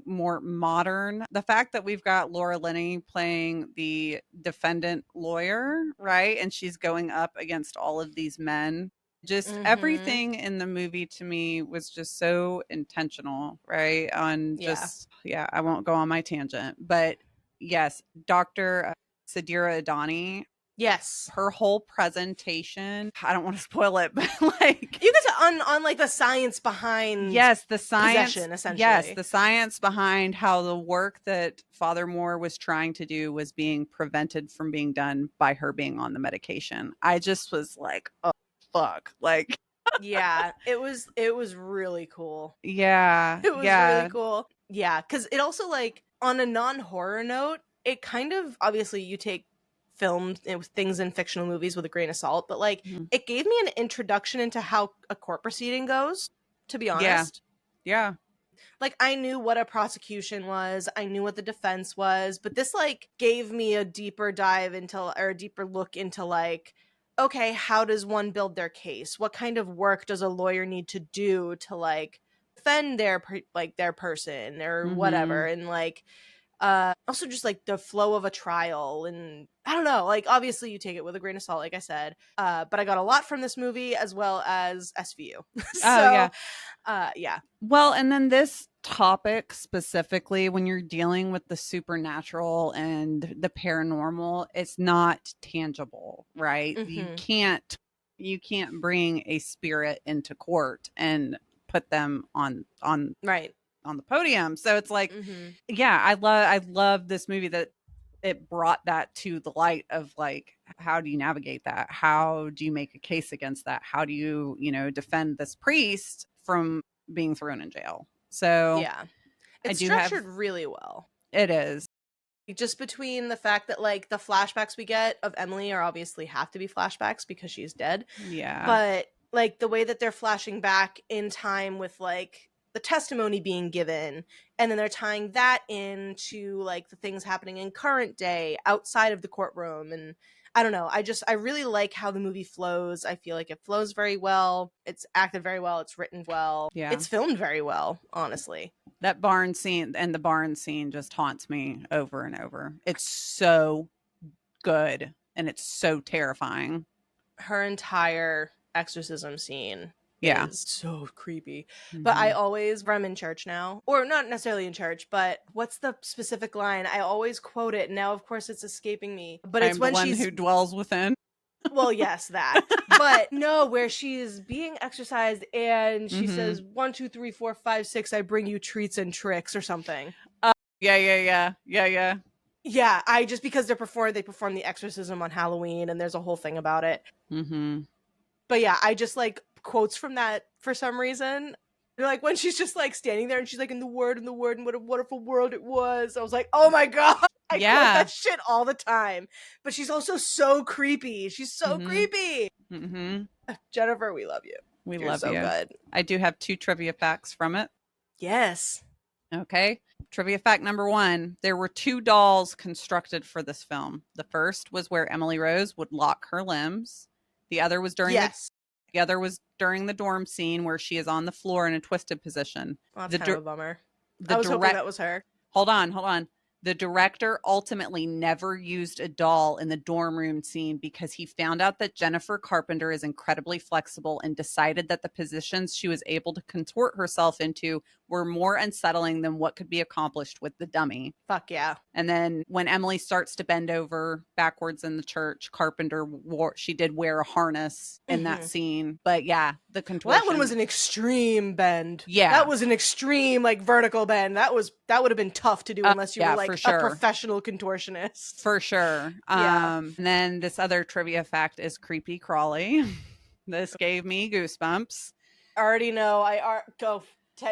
more modern, the fact that we've got Laura Linney playing the defendant lawyer, right? And she's going up against all of these men. Just everything in the movie to me was just so intentional, right? I won't go on my tangent, but yes, Dr. Sadira Adani. Yes. Her whole presentation, I don't want to spoil it, but you get to on the science behind the science, possession, essentially. Yes, the science behind how the work that Father Moore was trying to do was being prevented from being done by her being on the medication. I just was like, oh fuck. Yeah, it was really cool. Yeah. It was really cool. Yeah, because it also on a non-horror note, it kind of, obviously you take filmed things in fictional movies with a grain of salt, but it gave me an introduction into how a court proceeding goes, to be honest. Yeah. Like, I knew what a prosecution was, I knew what the defense was, but this, like, gave me a deeper dive into, or a deeper look into, like, okay, how does one build their case? What kind of work does a lawyer need to do to, like, defend their person or whatever? And, like, also just, like, the flow of a trial, and I don't know, like, obviously you take it with a grain of salt, like I said, but I got a lot from this movie as well as SVU. Oh, yeah. Yeah. Well, and then this topic specifically, when you're dealing with the supernatural and the paranormal, it's not tangible, right? You can't bring a spirit into court and put them on Right. on the podium. So it's like, yeah, I love this movie that it brought that to the light of, like, how do you navigate that? How do you make a case against that? How do you, defend this priest from being thrown in jail? So Yeah. It's structured really well. It is. Just between the fact that, like, the flashbacks we get of Emily are obviously have to be flashbacks because she's dead. Yeah. But, like, the way that they're flashing back in time with, like, the testimony being given, and then they're tying that into, like, the things happening in current day outside of the courtroom, and I don't know, I really like how the movie flows. I feel like it flows very well, it's acted very well, it's written well, it's filmed very well, honestly. That barn scene, and the barn scene just haunts me over and over. It's so good, and it's so terrifying. Her entire exorcism scene is so creepy. But I always, when I'm in church now, or not necessarily in church, but what's the specific line? I always quote it. Now, of course, it's escaping me. But it's when she's who dwells within. Well, yes, that. But no, where she is being exercised and she says, 1, 2, 3, 4, 5, 6, I bring you treats and tricks or something. Yeah. Yeah, I just, because they perform the exorcism on Halloween and there's a whole thing about it. But yeah, I just like quotes from that for some reason. They're like when she's just like standing there and she's like, in the word, and what a wonderful world it was. I was like, oh my god, I quote that shit all the time. But she's also so creepy. She's so creepy. Jennifer, we love you. You're so good. I do have 2 trivia facts from it. Yes. Okay. Trivia fact number 1, there were 2 dolls constructed for this film. The first was where Emily Rose would lock her limbs. The other was during the dorm scene where she is on the floor in a twisted position. Well, that's kind of a bummer. I was hoping that was her. Hold on. The director ultimately never used a doll in the dorm room scene because he found out that Jennifer Carpenter is incredibly flexible and decided that the positions she was able to contort herself into were more unsettling than what could be accomplished with the dummy. Fuck yeah. And then when Emily starts to bend over backwards in the church, Carpenter she did wear a harness in that scene. But yeah, the contortion. Well, that one was an extreme bend. Yeah. That was an extreme, like, vertical bend. That would have been tough to do unless you were like a professional contortionist. For sure. And then this other trivia fact is creepy crawly. This gave me goosebumps. I already know. Go.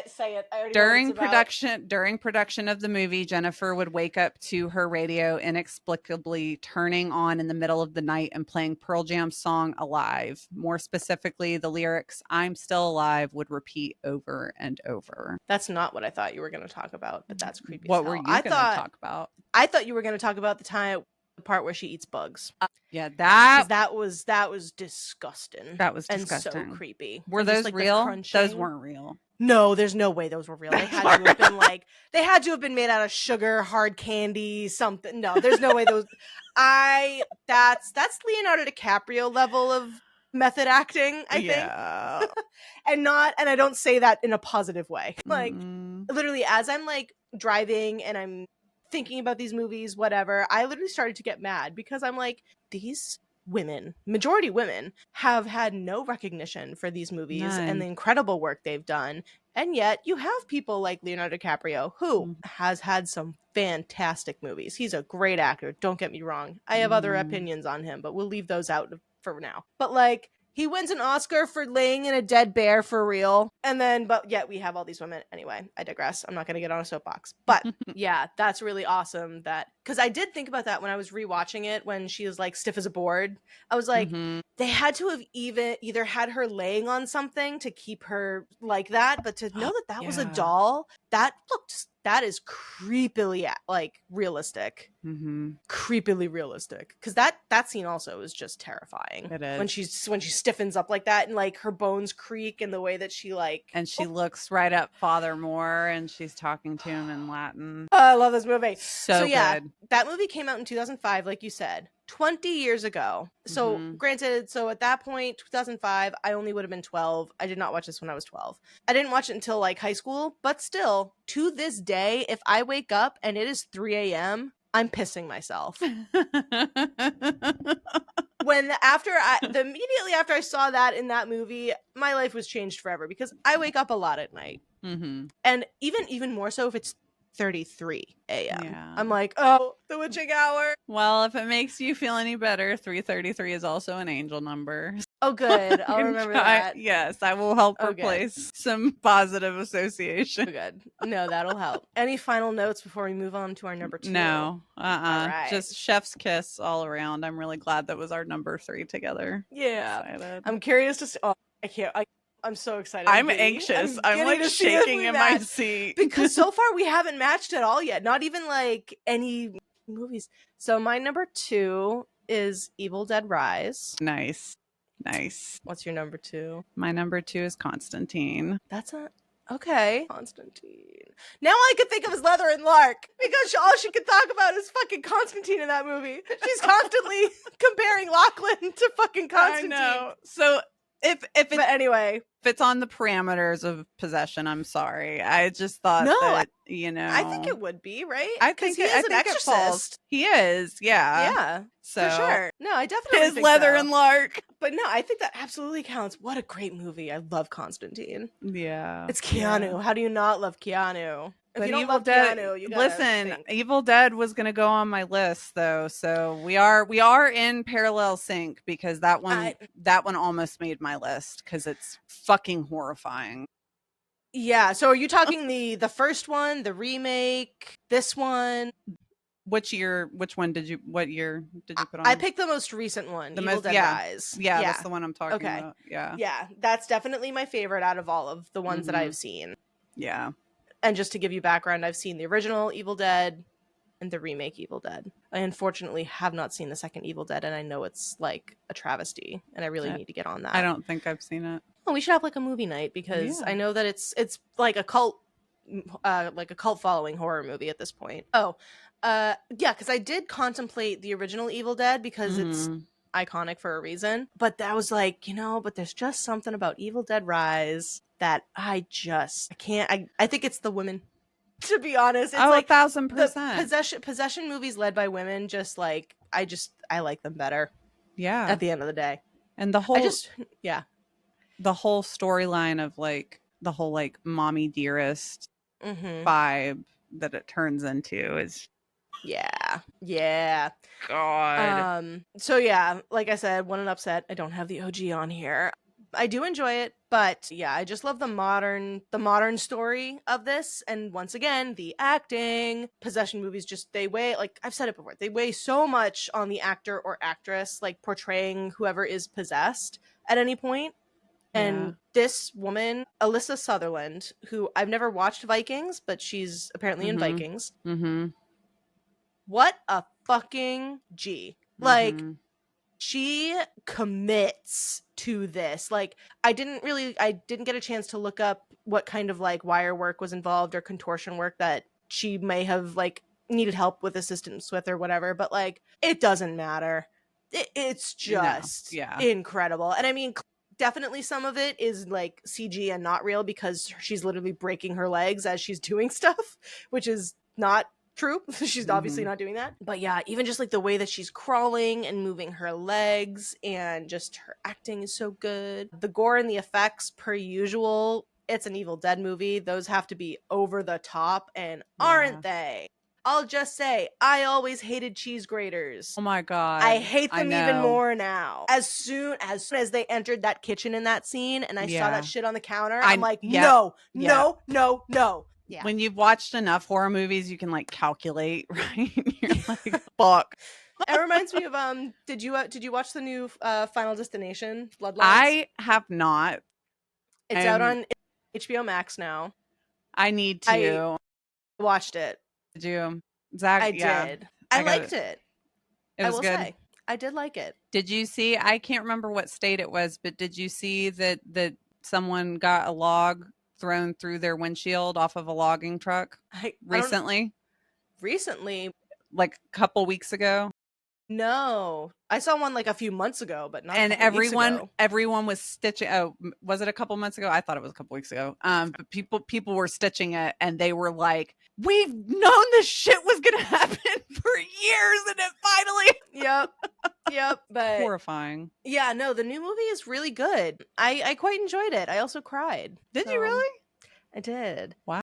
Say it. I already know what it's about. During production of the movie, Jennifer would wake up to her radio inexplicably turning on in the middle of the night and playing Pearl Jam's song Alive. More specifically, the lyrics "I'm still alive" would repeat over and over. That's not what I thought you were going to talk about, but that's creepy. What were you going to talk about? I thought you were going to talk about the part where she eats bugs. Yeah, that was disgusting. That was disgusting and so creepy. Were those like real? Those weren't real. No, there's no way those were real. They had to have been they had to have been made out of sugar, hard candy, something. No, there's no way those. That's Leonardo DiCaprio level of method acting, I think. and I don't say that in a positive way. Like, literally, as I'm like driving and I'm thinking about these movies, whatever, I literally started to get mad because I'm like, these women, majority women, have had no recognition for these movies and the incredible work they've done. And yet you have people like Leonardo DiCaprio, who has had some fantastic movies. He's a great actor. Don't get me wrong. I have other opinions on him, but we'll leave those out for now. But like, He wins an Oscar for laying in a dead bear for real. And then, but yet we have all these women. Anyway, I digress. I'm not going to get on a soapbox. But yeah, that's really awesome that, because I did think about that when I was rewatching it, when she was like stiff as a board. I was like, they had to have either had her laying on something to keep her like that, but to know that that was a doll, that is creepily like realistic. Creepily realistic, because that scene also is just terrifying. It is when she stiffens up like that and like her bones creak, and the way that she like, and she looks right at Father Moore and she's talking to him in Latin. I love this movie. So yeah, good. That movie came out in 2005, like you said, 20 years ago. So granted, so at that point, 2005, I only would have been 12. I did not watch this when I was 12. I didn't watch it until like high school, but still, to this day, if I wake up and it is 3 a.m., I'm pissing myself. Immediately after I saw that in that movie, my life was changed forever, because I wake up a lot at night. And even more so if it's 33 a.m. Yeah. I'm like, oh, the witching hour. Well, if it makes you feel any better, 333 is also an angel number. Oh, good. I'll remember that. Yes, I will help replace some positive association. Oh, good. No, that'll help. Any final notes before we move on to our number 2? No. All right. Just chef's kiss all around. I'm really glad that was our number 3 together. Yeah. I'm curious to see. Oh, I can't. I'm so excited. I'm anxious. I'm like shaking in my seat. Because so far we haven't matched at all yet. Not even like any movies. So my number 2 is Evil Dead Rise. Nice. What's your number 2? My number 2 is Constantine. That's okay. Constantine. Now all I could think of is Leather and Lark, because all she could talk about is fucking Constantine in that movie. She's constantly comparing Lachlan to fucking Constantine. I know. So if anyway, if it's on the parameters of possession, I'm sorry. I just thought that, I think it would be, right? I think he is an exorcist. He is, yeah. Yeah, so, for sure. No, I definitely think Leather and Lark. But no, I think that absolutely counts. What a great movie. I love Constantine. Yeah. It's Keanu. Yeah. How do you not love Keanu? If you don't love Dead, Keanu, you gotta think. Evil Dead was going to go on my list though, so we are in parallel sync, because that one almost made my list because it's fucking horrifying. Yeah. So are you talking the first one, the remake, this one? What year did you put on? I picked the most recent one, Evil Dead Rise. Yeah, that's the one I'm talking about. Yeah, that's definitely my favorite out of all of the ones that I've seen. Yeah. And just to give you background, I've seen the original Evil Dead and the remake Evil Dead. I unfortunately have not seen the second Evil Dead, and I know it's like a travesty, and I really need to get on that. I don't think I've seen it. Oh, we should have like a movie night, because I know that it's like a cult following horror movie at this point. Because I did contemplate the original Evil Dead, because it's iconic for a reason. But that was like, but there's just something about Evil Dead Rise that I can't. I think it's the women, to be honest. It's like 1,000%. Possession movies led by women, just like I like them better. Yeah. At the end of the day. And the whole the whole storyline of like the whole like mommy dearest vibe that it turns into is God. So yeah, like I said, what an upset. I don't have the OG on here. I do enjoy it, but yeah, I just love the modern story of this. And once again, the acting. Possession movies they weigh, like I've said it before, they weigh so much on the actor or actress, like portraying whoever is possessed at any point. And this woman, Alyssa Sutherland, who I've never watched Vikings, but she's apparently in Vikings. What a fucking G. Like, she commits to this. Like, I didn't get a chance to look up what kind of like wire work was involved or contortion work that she may have like needed help with assistance with or whatever, but like, it doesn't matter. It's just incredible. And I mean, definitely some of it is like CG and not real, because she's literally breaking her legs as she's doing stuff, which is not true. She's obviously not doing that. But yeah, even just like the way that she's crawling and moving her legs, and just her acting is so good. The gore and the effects, per usual, it's an Evil Dead movie. Those have to be over the top, and aren't they? I'll just say, I always hated cheese graters. Oh my God. I hate them even more now. As soon as they entered that kitchen in that scene and I saw that shit on the counter, I'm like, no. Yeah. When you've watched enough horror movies, you can like calculate, right? You're like, fuck. It reminds me of did you watch the new Final Destination Bloodlines? I have not. It's out on HBO Max now. I need to. I watched it. Did you? Zach? I did. I liked it. It was good. Say, I did like it. Did you see? I can't remember what state it was, but did you see that someone got a log thrown through their windshield off of a logging truck recently? Recently, like a couple weeks ago. No, I saw one like a few months ago, but not. And everyone was stitching. Oh, was it a couple months ago? I thought it was a couple weeks ago. But people were stitching it, and they were like, "We've known this shit was gonna happen for years, and it finally." Yep. But horrifying. Yeah, no, the new movie is really good. I quite enjoyed it. I also cried. Did you really? I did. Wow.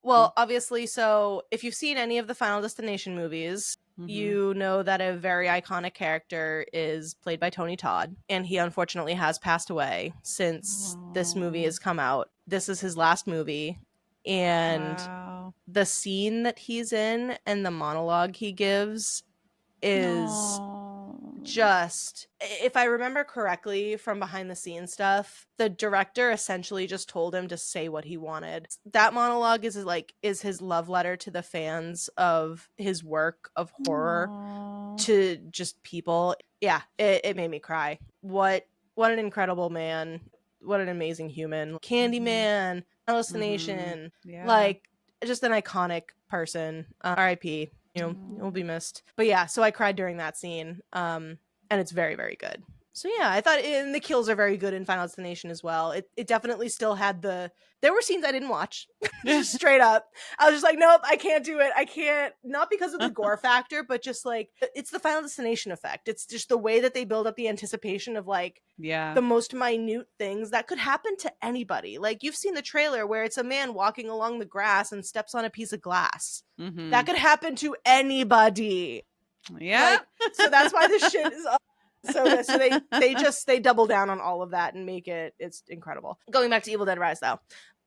Well, obviously, so if you've seen any of the Final Destination movies, you know that a very iconic character is played by Tony Todd, and he unfortunately has passed away since this movie has come out. This is his last movie, and the scene that he's in and the monologue he gives is just, if I remember correctly from behind the scenes stuff, the director essentially just told him to say what he wanted. That monologue is his love letter to the fans of his work of horror, to just people. Yeah, it made me cry. What an incredible man. What an amazing human. Candyman, Hallucination, like just an iconic person. R.I.P. You'll be missed. But yeah, so I cried during that scene. And it's very, very good. So yeah, I thought, and the kills are very good in Final Destination as well. It definitely still had there were scenes I didn't watch. Just straight up. I was just like, nope, I can't do it. I can't, not because of the gore factor, but just like, it's the Final Destination effect. It's just the way that they build up the anticipation of like, the most minute things that could happen to anybody. Like, you've seen the trailer where it's a man walking along the grass and steps on a piece of glass. That could happen to anybody. Yeah. Like, so that's why this shit is so good. So they double down on all of that and make it's incredible. Going back to Evil Dead Rise though.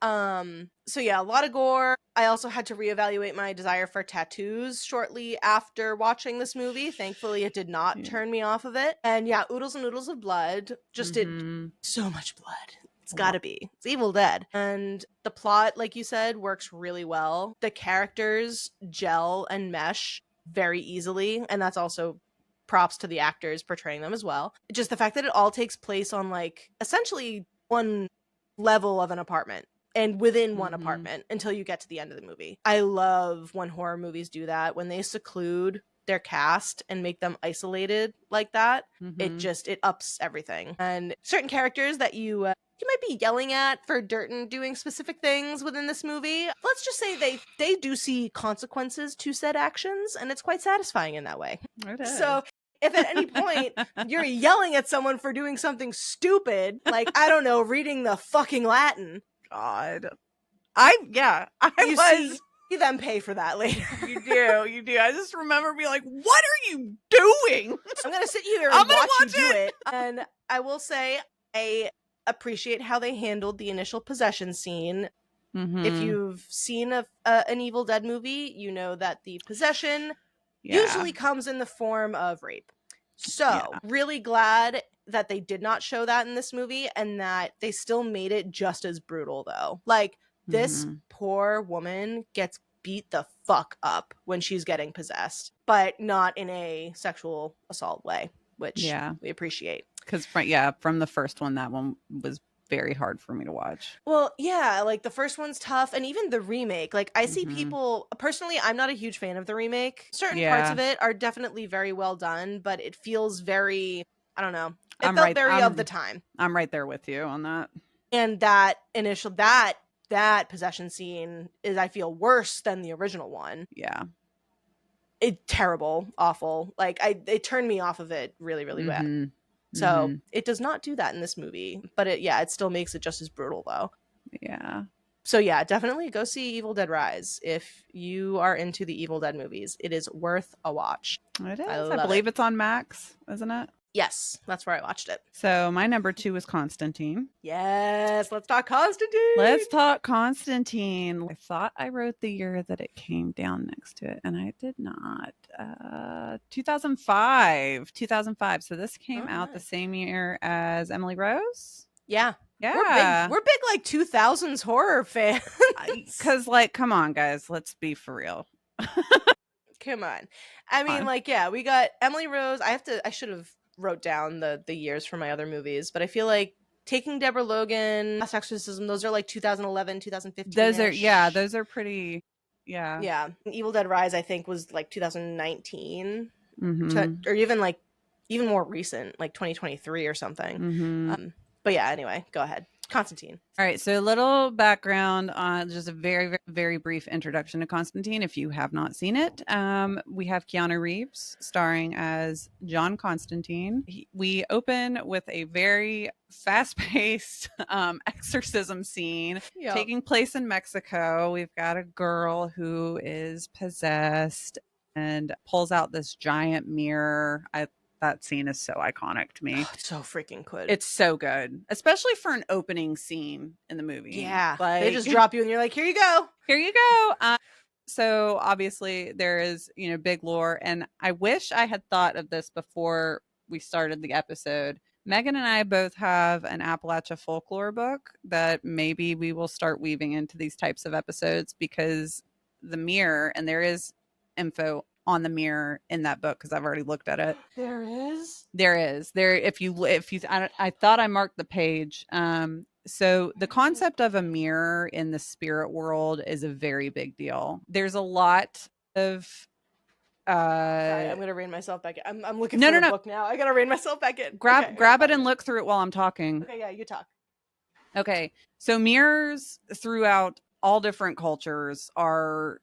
So yeah, a lot of gore. I also had to reevaluate my desire for tattoos shortly after watching this movie. Thankfully, it did not turn me off of it. And yeah, oodles and oodles of blood. Just did so much blood. It's gotta be. It's Evil Dead. And the plot, like you said, works really well. The characters gel and mesh very easily, and that's also props to the actors portraying them as well. Just the fact that it all takes place on like essentially one level of an apartment and within one apartment until you get to the end of the movie. I love when horror movies do that, when they seclude their cast and make them isolated like that. It ups everything. And certain characters that you might be yelling at for doing specific things within this movie, let's just say they do see consequences to said actions, and it's quite satisfying in that way. So if at any point you're yelling at someone for doing something stupid, like, I don't know, reading the fucking Latin, God, see them pay for that later. You do. I just remember being like, what are you doing? I'm gonna sit here and watch you do it. And I will say, I appreciate how they handled the initial possession scene. If you've seen an Evil Dead movie, you know that the possession usually comes in the form of rape. So really glad that they did not show that in this movie, and that they still made it just as brutal though. Like, this poor woman gets beat the fuck up when she's getting possessed, but not in a sexual assault way, which we appreciate. Because from the first one, that one was very hard for me to watch. Well, yeah, like the first one's tough, and even the remake, like I see people, personally, I'm not a huge fan of the remake. Certain parts of it are definitely very well done, but it feels very, I don't know, it felt very of the time. I'm right there with you on that. And that initial, that possession scene is, I feel, worse than the original one. Yeah. It's terrible, awful. Like, it turned me off of it really, really bad. So it does not do that in this movie, but it still makes it just as brutal though. Yeah. So yeah, definitely go see Evil Dead Rise if you are into the Evil Dead movies. It is worth a watch. It is. I believe it's on Max, isn't it? Yes, that's where I watched it. So my number 2 is Constantine. Yes, let's talk Constantine. Let's talk Constantine. I thought I wrote the year that it came down next to it, and I did not. 2005. 2005. So this came out the same year as Emily Rose. Yeah. Yeah. We're big like 2000s horror fans. Because, like, come on, guys. Let's be for real. Come on. I mean, like, yeah, we got Emily Rose. I should have wrote down the years for my other movies, but I feel like Taking Deborah Logan, Last Exorcism, those are like 2011, 2015. Those are pretty, yeah. Yeah. Evil Dead Rise, I think, was like 2019, or even more recent, like 2023 or something. But yeah, anyway, go ahead. Constantine. All right, so a little background on just a very, very, very brief introduction to Constantine. If you have not seen it, we have Keanu Reeves starring as John Constantine. We open with a very fast-paced exorcism scene taking place in Mexico. We've got a girl who is possessed and pulls out this giant mirror. That scene is so iconic to me. It's so freaking good. It's so good, especially for an opening scene in the movie. Yeah, like, they just drop you and you're like, here you go. Here you go. So obviously there is, big lore. And I wish I had thought of this before we started the episode. Megan and I both have an Appalachia folklore book that maybe we will start weaving into these types of episodes, because the mirror, and there is info on the mirror in that book because I've already looked at it. There is. If you I thought I marked the page. So the concept of a mirror in the spirit world is a very big deal. There's a lot of Sorry, I'm gonna rein myself back in. I'm looking for the book now. I gotta rein myself back in. Grab it and look through it while I'm talking. Okay, yeah, you talk. Okay, so mirrors throughout all different cultures are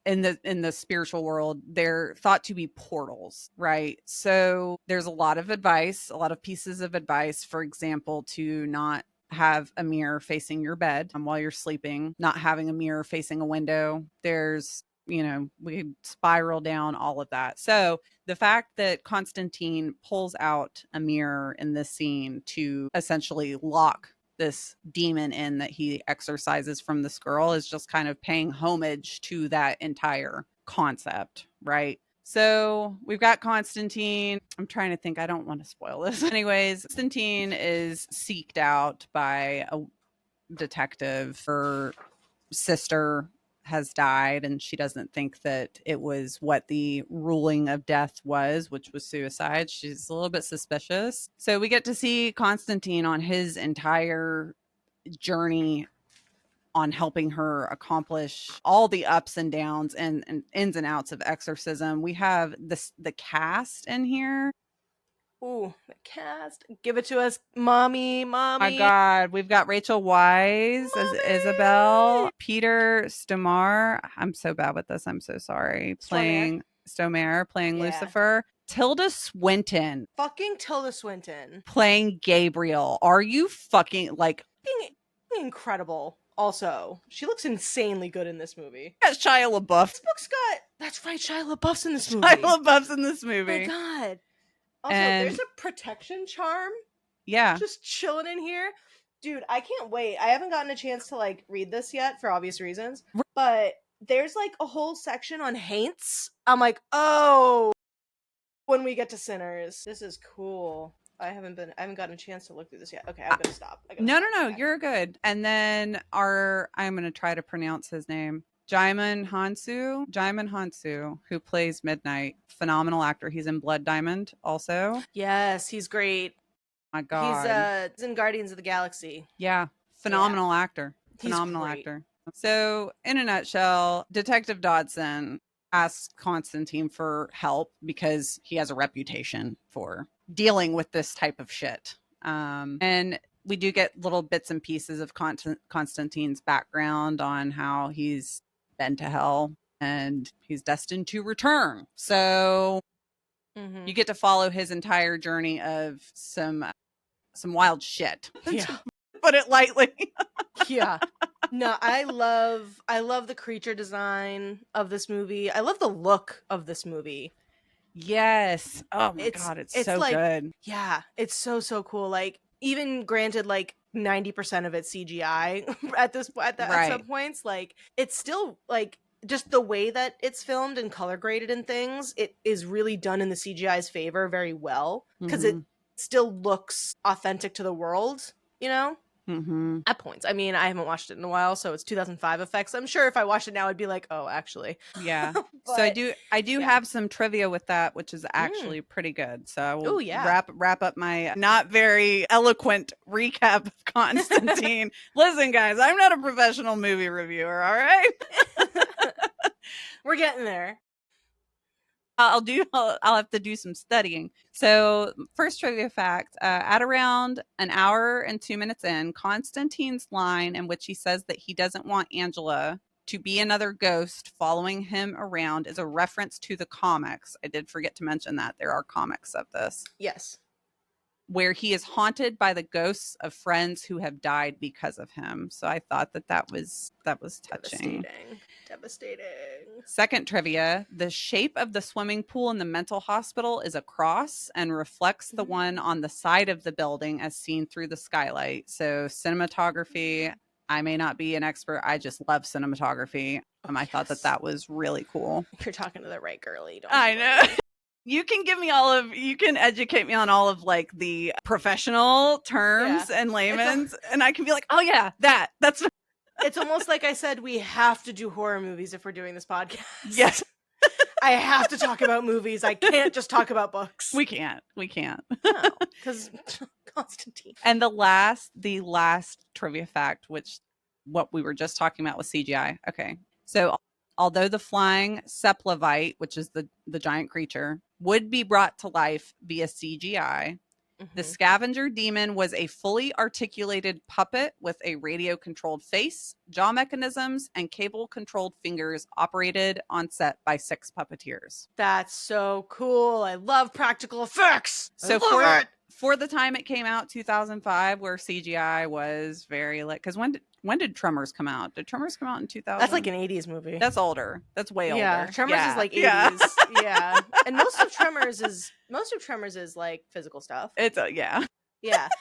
in the spiritual world. They're thought to be portals, right? So there's a lot of advice, a lot of pieces of advice. For example, to not have a mirror facing your bed while you're sleeping, not having a mirror facing a window. There's, we spiral down all of that. So the fact that Constantine pulls out a mirror in this scene to essentially lock this demon in that he exorcises from this girl is just kind of paying homage to that entire concept, right? So we've got Constantine. I'm trying to think. I don't want to spoil this. Anyways, Constantine is seeked out by a detective. Her sister has died, and she doesn't think that it was what the ruling of death was, which was suicide. She's a little bit suspicious. So we get to see Constantine on his entire journey on helping her accomplish all the ups and downs and ins and outs of exorcism. We have the cast in here. Ooh, the cast. Give it to us, mommy. My God, we've got Rachel Weisz as Isabel, Peter Stormare. I'm so bad with this. I'm so sorry. Playing Lucifer. Tilda Swinton. Fucking Tilda Swinton. Playing Gabriel. Are you fucking incredible? Also, she looks insanely good in this movie. That's Shia LaBeouf. This book's got. That's right, Shia LaBeouf's in this movie. Shia LaBeouf's in this movie. Oh my God. Also, there's a protection charm. Yeah. Just chilling in here. Dude, I can't wait. I haven't gotten a chance to read this yet for obvious reasons. But there's a whole section on haints. I'm like, oh, when we get to Sinners. This is cool. I haven't gotten a chance to look through this yet. Okay, I'm gonna stop. No, you're good. And then I'm gonna try to pronounce his name. Jaimin Hansu, who plays Midnight. Phenomenal actor. He's in Blood Diamond also. Yes, he's great. My God. He's in Guardians of the Galaxy. Yeah. Phenomenal actor. Phenomenal actor. So in a nutshell, Detective Dodson asks Constantine for help because he has a reputation for dealing with this type of shit. And we do get little bits and pieces of Constantine's background on how he's been to hell and he's destined to return. So you get to follow his entire journey of some wild shit. Yeah. Put it lightly. Yeah. No, I love the creature design of this movie. I love the look of this movie. Yes. Oh my God, it's so like, good. Yeah, it's so cool. Like, even granted, like 90% of it's CGI at some points, like it's still like just the way that it's filmed and color graded and things, it is really done in the CGI's favor very well because it still looks authentic to the world, you know? At points. I mean, I haven't watched it in a while, so it's 2005 effects. I'm sure if I watched it now, I'd be like, oh, actually. Yeah. So I do have some trivia with that, which is actually pretty good. So I will wrap up my not very eloquent recap of Constantine. Listen, guys, I'm not a professional movie reviewer, all right? We're getting there. I'll have to do some studying. So, first trivia fact, at around an hour and 2 minutes in, Constantine's line in which he says that he doesn't want Angela to be another ghost following him around is a reference to the comics. I did forget to mention that there are comics of this. Yes. Where he is haunted by the ghosts of friends who have died because of him. So I thought that was touching. Devastating. Second trivia, the shape of the swimming pool in the mental hospital is a cross and reflects the one on the side of the building as seen through the skylight. So cinematography, I may not be an expert. I just love cinematography. I thought that was really cool. You're talking to the right girly. I know. You can you can educate me on all of like the professional terms and layman's, and I can be like, oh yeah, that's. It's almost like I said, we have to do horror movies if we're doing this podcast. Yes. I have to talk about movies. I can't just talk about books. We can't. No, because Constantine. And the last trivia fact, which what we were just talking about was CGI. Okay. So although the flying Seplavite, which is the giant creature, would be brought to life via CGI, the scavenger demon was a fully articulated puppet with a radio-controlled face, jaw mechanisms, and cable-controlled fingers operated on set by 6 puppeteers. That's so cool. I love practical effects. So for the time it came out, 2005, where CGI was very like, because when did Tremors come out? Did Tremors come out in 2000? That's like an 80s movie. That's older. That's way older. Yeah, Tremors is like 80s. Yeah. And most of Tremors is like physical stuff. It's Yeah.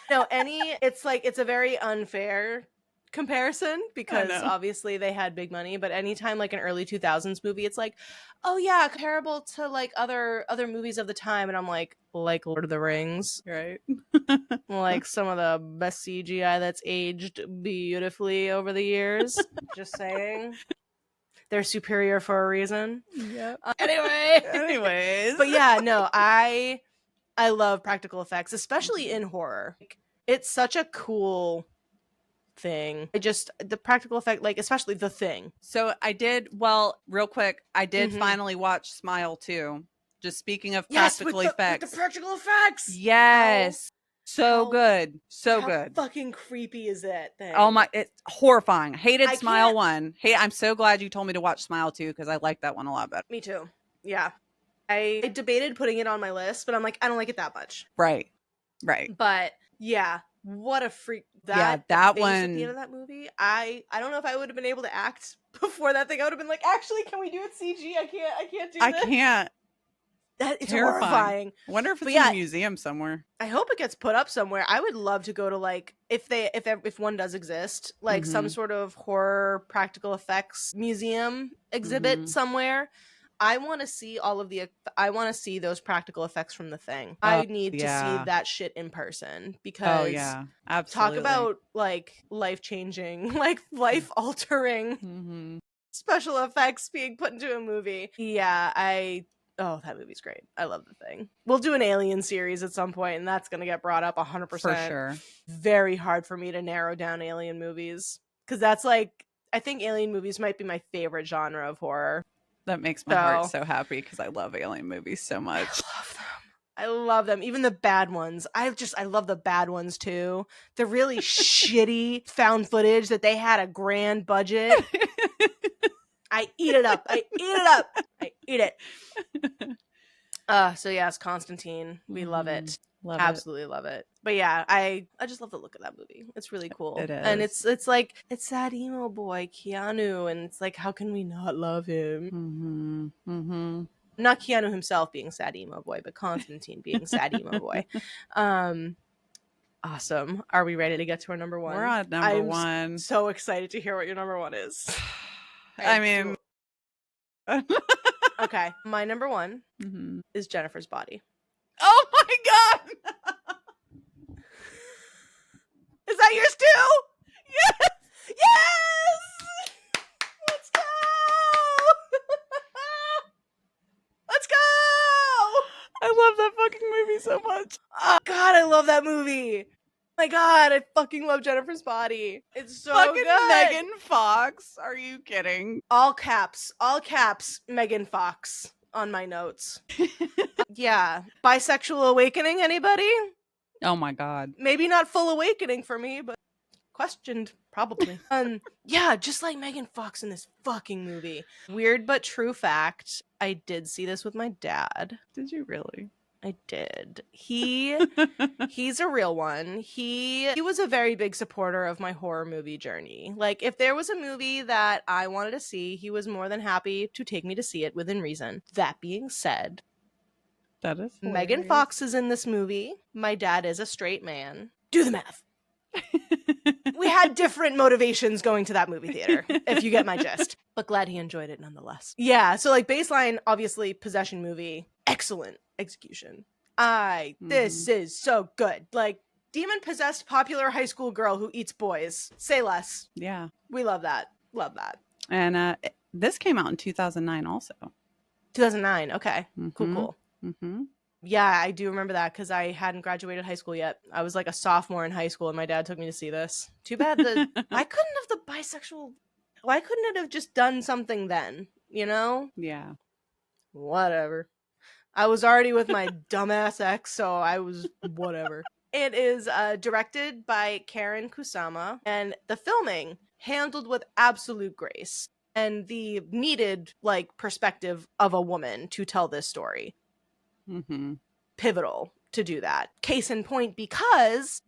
No, it's a very unfair comparison because obviously they had big money, but anytime like an early 2000s movie, it's like, oh yeah, comparable to like other movies of the time, and I'm like Lord of the Rings, right? Like some of the best CGI that's aged beautifully over the years. Just saying. They're superior for a reason. Yeah. Anyways. But yeah, no, I love practical effects, especially in horror. It's such a cool thing. The practical effect, like especially The Thing. So real quick, I did finally watch Smile 2. Just speaking of practical effects. With the practical effects. Yes. Good. So good. How fucking creepy is that thing? Oh my, it's horrifying. Hated Smile 1. Hey, I'm so glad you told me to watch Smile 2 because I like that one a lot better. Me too. Yeah. I debated putting it on my list, but I'm like, I don't like it that much. Right. But yeah, what a freak. That one. At the end of that movie, I don't know if I would have been able to act before that thing. I would have been like, actually, can we do it CG? I can't do this. I can't. It's horrifying. I wonder if it's in a museum somewhere. I hope it gets put up somewhere. I would love to go to like if one does exist, like some sort of horror practical effects museum exhibit somewhere. I want to see those practical effects from The Thing. I need to see that shit in person because absolutely. Talk about like life-changing, like life-altering special effects being put into a movie. Yeah, that movie's great. I love The Thing. We'll do an Alien series at some point, and that's going to get brought up 100%. For sure. Very hard for me to narrow down Alien movies because that's like, I think Alien movies might be my favorite genre of horror. That makes my heart so happy because I love Alien movies so much. I love them. Even the bad ones. I love the bad ones too. The really shitty found footage that they had a grand budget. I eat it up. I eat it. So yes, Constantine. We love it. Love Absolutely love it. But yeah, I just love the look of that movie. It's really cool. It is. And it's like, it's that emo boy, Keanu, and it's like, how can we not love him? Not Keanu himself being sad emo boy, but Constantine being sad emo boy. Awesome. Are we ready to get to our number one? We're on number one. I'm so excited to hear what your number one is. I mean, okay, my number one is Jennifer's Body. Oh my god! Is that yours too? Yes! Yes! Let's go! Let's go! I love that fucking movie so much. Oh god, I love that movie. My god, I fucking love Jennifer's Body. It's so fucking good. Megan Fox. Are you kidding? All caps, Megan Fox on my notes. Yeah. Bisexual awakening, anybody? Oh my god. Maybe not full awakening for me, but questioned probably. Yeah, just like Megan Fox in this fucking movie. Weird but true fact, I did see this with my dad. Did you really? I did. He's a real one. He was a very big supporter of my horror movie journey. Like, if there was a movie that I wanted to see, he was more than happy to take me to see it within reason. That being said, that is hilarious. Megan Fox is in this movie. My dad is a straight man. Do the math. We had different motivations going to that movie theater, if you get my gist. But glad he enjoyed it nonetheless. Yeah, so like baseline, obviously, possession movie. Excellent execution. This is so good. Like, demon-possessed popular high school girl who eats boys. Say less. Yeah. We love that. Love that. And this came out in 2009 also. 2009. Okay. Cool. Yeah, I do remember that because I hadn't graduated high school yet. I was like a sophomore in high school and my dad took me to see this. Too bad why couldn't have the bisexual... Why couldn't it have just done something then? You know? Yeah. Whatever. I was already with my dumbass ex, so I was whatever. It is directed by Karen Kusama, and the filming handled with absolute grace and the needed like perspective of a woman to tell this story. Pivotal to do that. Case in point, because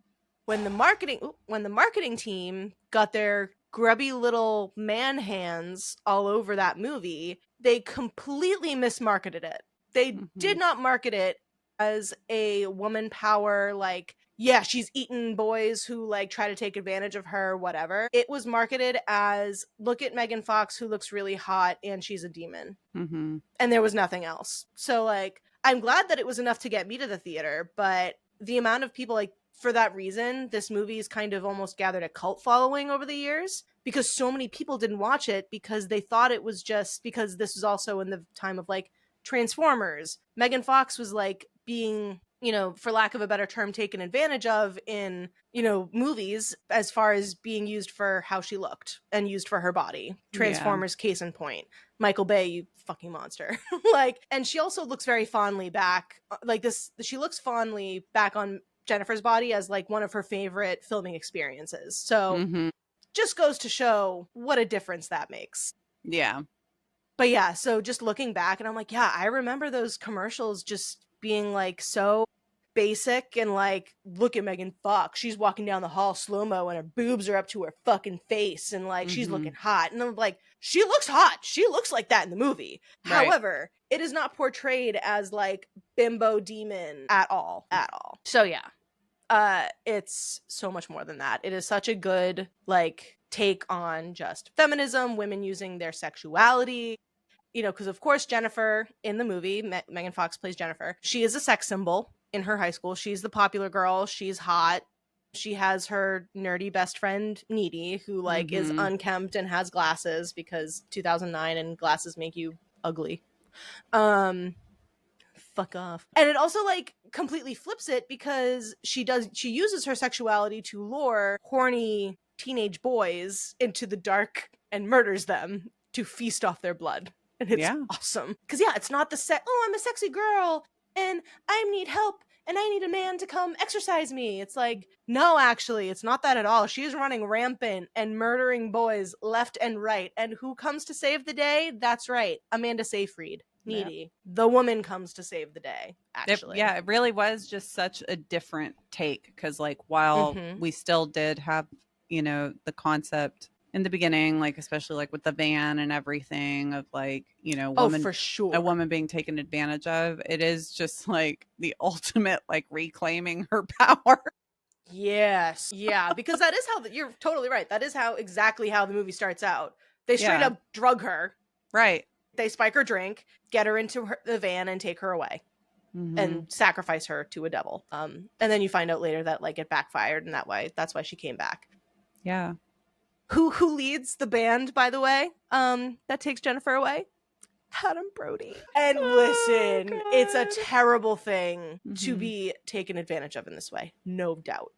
when the marketing team got their grubby little man hands all over that movie, they completely mismarketed it. They did not market it as a woman power, like, yeah, she's eaten boys who like try to take advantage of her, whatever. It was marketed as, look at Megan Fox who looks really hot and she's a demon. And there was nothing else. So like, I'm glad that it was enough to get me to the theater, but the amount of people, like, for that reason, this movie's kind of almost gathered a cult following over the years because so many people didn't watch it because they thought it was just because this was also in the time of like Transformers. Megan Fox was like being, you know, for lack of a better term, taken advantage of in, you know, movies as far as being used for how she looked and used for her body. Transformers, case in point. Michael Bay, you fucking monster. Like, and she also looks very fondly back, like this, she looks fondly back on Jennifer's Body as like one of her favorite filming experiences. So just goes to show what a difference that makes. Yeah. But yeah, so just looking back and I'm like, yeah, I remember those commercials just being like so basic and like, look at Megan Fox. She's walking down the hall slow-mo and her boobs are up to her fucking face and like she's looking hot. And I'm like, she looks hot. She looks like that in the movie. Right. However, it is not portrayed as like bimbo demon at all. So yeah. It's so much more than that. It is such a good like take on just feminism, women using their sexuality. You know, because of course Jennifer in the movie, Megan Fox plays Jennifer. She is a sex symbol in her high school. She's the popular girl. She's hot. She has her nerdy best friend, Needy, who like is unkempt and has glasses because 2009 and glasses make you ugly. Fuck off. And it also like completely flips it because she uses her sexuality to lure horny teenage boys into the dark and murders them to feast off their blood. And it's awesome. Because, yeah, it's not oh, I'm a sexy girl, and I need help, and I need a man to come exercise me. It's like, no, actually, it's not that at all. She's running rampant and murdering boys left and right. And who comes to save the day? That's right, Amanda Seyfried. Needy. The woman comes to save the day, actually. It really was just such a different take, because like while we still did have, you know, the concept in the beginning, like especially like with the van and everything of like, you know, for sure, a woman being taken advantage of, it is just like the ultimate like reclaiming her power. Yes. Yeah, because that is how you're totally right. That is exactly how the movie starts out. They straight up drug her. Right. They spike her drink, get her into the van, and take her away. And sacrifice her to a devil. And then you find out later that like it backfired, and that's why she came back. Yeah. Who leads the band, by the way? That takes Jennifer away? Adam Brody. And listen, it's a terrible thing to be taken advantage of in this way, no doubt.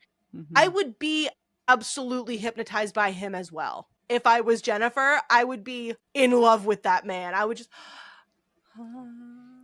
I would be absolutely hypnotized by him as well. If I was Jennifer, I would be in love with that man. I would just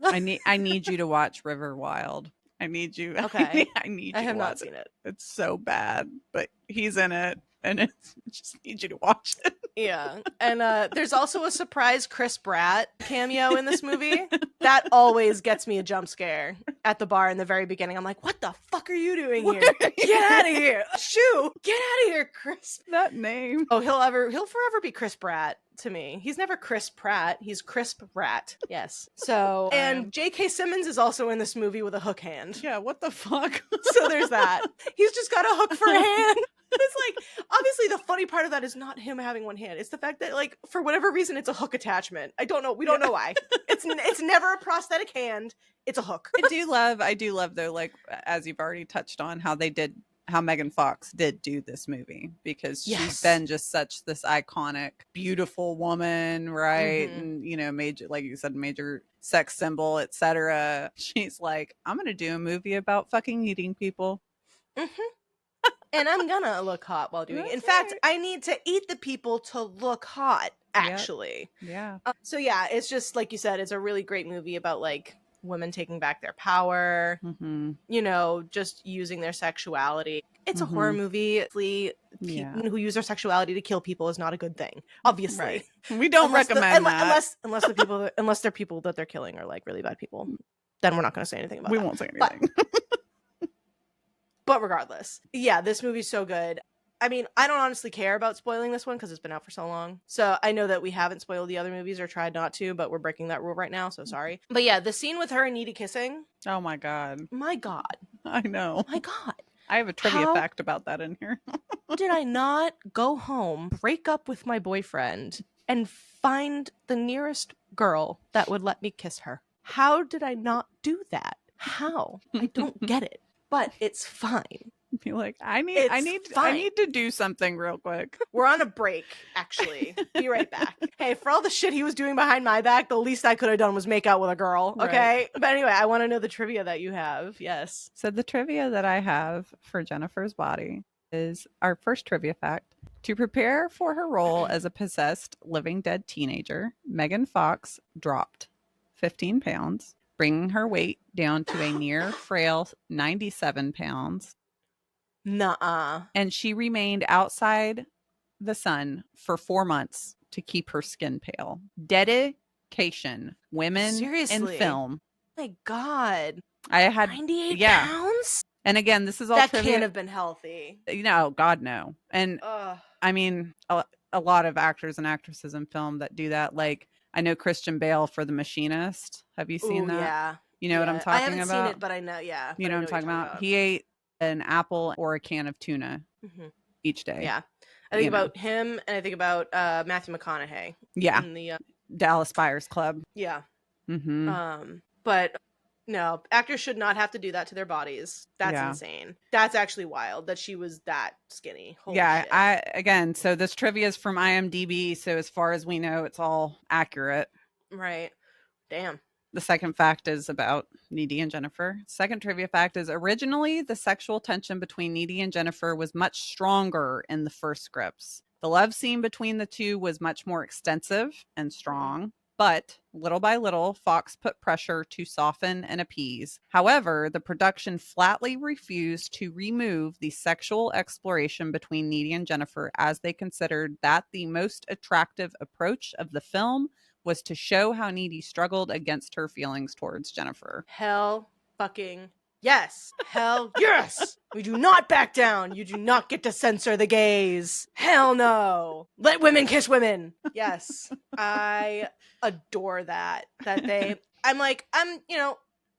I need you to watch River Wild. I need you. Okay. I need you I have to not watch seen it. It's so bad, but he's in it, and I just need you to watch it. Yeah. And there's also a surprise Chris Pratt cameo in this movie. That always gets me a jump scare at the bar in the very beginning. I'm like, what the fuck are you doing here? Get out of here. Shoo! Get out of here, Chris. That name. Oh, he'll forever be Chris Pratt to me. He's never Chris Pratt. He's Crisp Rat. Yes. So, and J.K. Simmons is also in this movie with a hook hand. Yeah, what the fuck? So there's that. He's just got a hook for a hand. It's like, obviously the funny part of that is not him having one hand. It's the fact that like, for whatever reason, it's a hook attachment. I don't know. We don't know why. It's never a prosthetic hand. It's a hook. I do love though, like as you've already touched on, how Megan Fox did do this movie, because she's been just such this iconic, beautiful woman, right? And you know, major, like you said, major sex symbol, etc. She's like, I'm gonna do a movie about fucking eating people. And I'm gonna look hot while doing it. In fact, I need to eat the people to look hot, actually. Yep. Yeah. So yeah, it's just like you said, it's a really great movie about like women taking back their power, you know, just using their sexuality. It's a horror movie. People who use their sexuality to kill people is not a good thing, obviously. Right. We don't recommend that. Unless the people that they're killing are like really bad people, then we're not going to say anything about it. We won't say anything. But regardless, yeah, this movie's so good. I mean, I don't honestly care about spoiling this one because it's been out for so long. So I know that we haven't spoiled the other movies or tried not to, but we're breaking that rule right now, so sorry. But yeah, the scene with her and Needy kissing. Oh my God. My God. I know. My God. I have a trivia fact about that in here. Did I not go home, break up with my boyfriend, and find the nearest girl that would let me kiss her? How did I not do that? How? I don't get it. But it's fine. Be like, I need to do something real quick. We're on a break, actually. Be right back. Hey, for all the shit he was doing behind my back, the least I could have done was make out with a girl. Okay. Right. But anyway, I want to know the trivia that you have. Yes. So the trivia that I have for Jennifer's body is our first trivia fact. To prepare for her role as a possessed living dead teenager, Megan Fox dropped 15 pounds, bringing her weight down to a near frail 97 pounds. Nuh-uh. And she remained outside the sun for 4 months to keep her skin pale. Dedication. Women in film. Oh my God. I had 98 pounds? And again, this is all that trivia. Can't have been healthy. No, God, no. And I mean, a lot of actors and actresses in film that do that. Like, I know Christian Bale for The Machinist. Have you seen that? Yeah. You know what I'm talking about? I haven't seen it, but I know, yeah. You know what I'm talking about? He ate an apple or a can of tuna each day. Yeah. I think about him, and I think about Matthew McConaughey. Yeah. In the Dallas Buyers Club. Yeah. But no, actors should not have to do that to their bodies. That's insane. That's actually wild that she was that skinny. Holy shit. So this trivia is from IMDb, so as far as we know, it's all accurate. Right. Damn. The second fact is about Needy and Jennifer. Second trivia fact is originally the sexual tension between Needy and Jennifer was much stronger in the first scripts. The love scene between the two was much more extensive and strong, but little by little, Fox put pressure to soften and appease. However, the production flatly refused to remove the sexual exploration between Needy and Jennifer, as they considered that the most attractive approach of the film was to show how Needy struggled against her feelings towards Jennifer. Hell fucking yes. Hell yes. We do not back down. You do not get to censor the gays. Hell no. Let women kiss women. Yes. I adore that.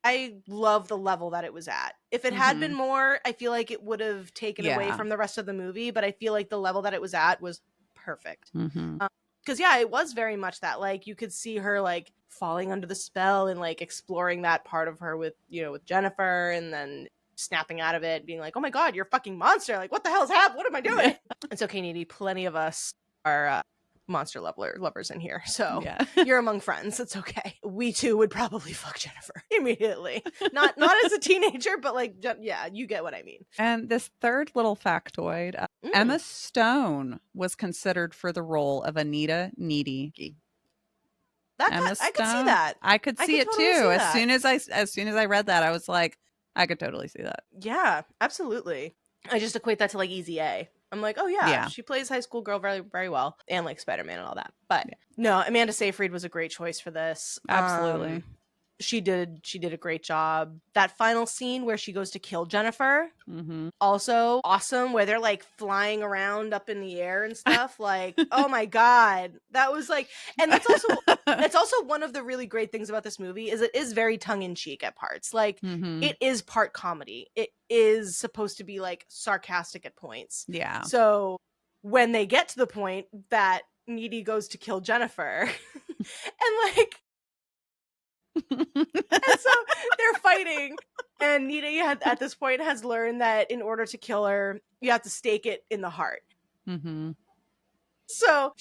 I love the level that it was at. If it had been more, I feel like it would have taken away from the rest of the movie, but I feel like the level that it was at was perfect. Because it was very much that, like, you could see her like falling under the spell and like exploring that part of her with Jennifer, and then snapping out of it, being like, oh my god, you're a fucking monster, like what the hell's happening, what am I doing? It's okay, Needy, plenty of us are monster lovers in here, so you're among friends. It's okay. We too would probably fuck Jennifer immediately. Not as a teenager, but like, you get what I mean. And this third little factoid, Emma Stone was considered for the role of Anita Needy. I could see that. I could see it totally too. As soon as I read that, I was like, I could totally see that. Yeah, absolutely. I just equate that to like Easy A. I'm like, oh yeah, she plays high school girl very, very well, and like Spider-Man and all that. But no, Amanda Seyfried was a great choice for this. Absolutely. She did a great job. That final scene where she goes to kill Jennifer, also awesome, where they're like flying around up in the air and stuff. Like, oh my god, that was like, and that's also one of the really great things about this movie is it is very tongue-in-cheek at parts. Like, it is part comedy. It is supposed to be like sarcastic at points. Yeah. So when they get to the point that Needy goes to kill Jennifer, and like. And so they're fighting, and Needy at this point has learned that in order to kill her, you have to stake it in the heart. So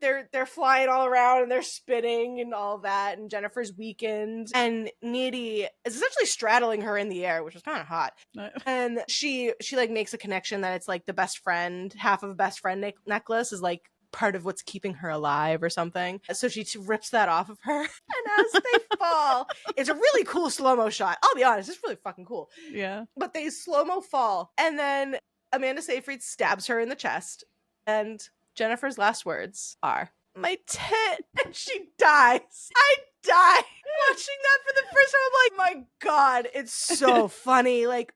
they're flying all around and they're spinning and all that, and Jennifer's weakened, and Needy is essentially straddling her in the air, which was kind of hot. And she like makes a connection that it's like the best friend, half of a best friend necklace is like part of what's keeping her alive or something. So she rips that off of her, and as they fall, it's a really cool slow-mo shot. I'll be honest, it's really fucking cool. Yeah. But they slow-mo fall, and then Amanda Seyfried stabs her in the chest, and Jennifer's last words are, my tit, and she dies. I died watching that for the first time. I'm like, my god, it's so funny. Like,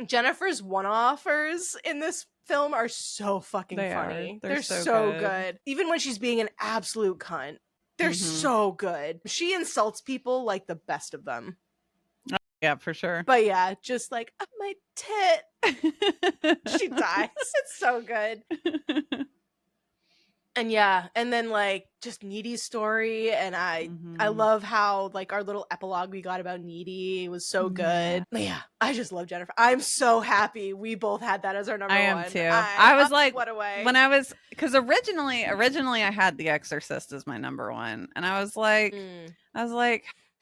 Jennifer's one-offers in this film are so fucking funny. They're so good. Even when she's being an absolute cunt, they're so good. She insults people like the best of them. Yeah, for sure. But yeah, just like, oh, my tit. She dies. It's so good. And yeah, and then like just Needy's story, and I love how like our little epilogue we got about Needy was so good. But yeah, I just love Jennifer. I'm so happy we both had that as our number one. I am too. I was like, what a way. When I was, because originally I had The Exorcist as my number one, and I was like,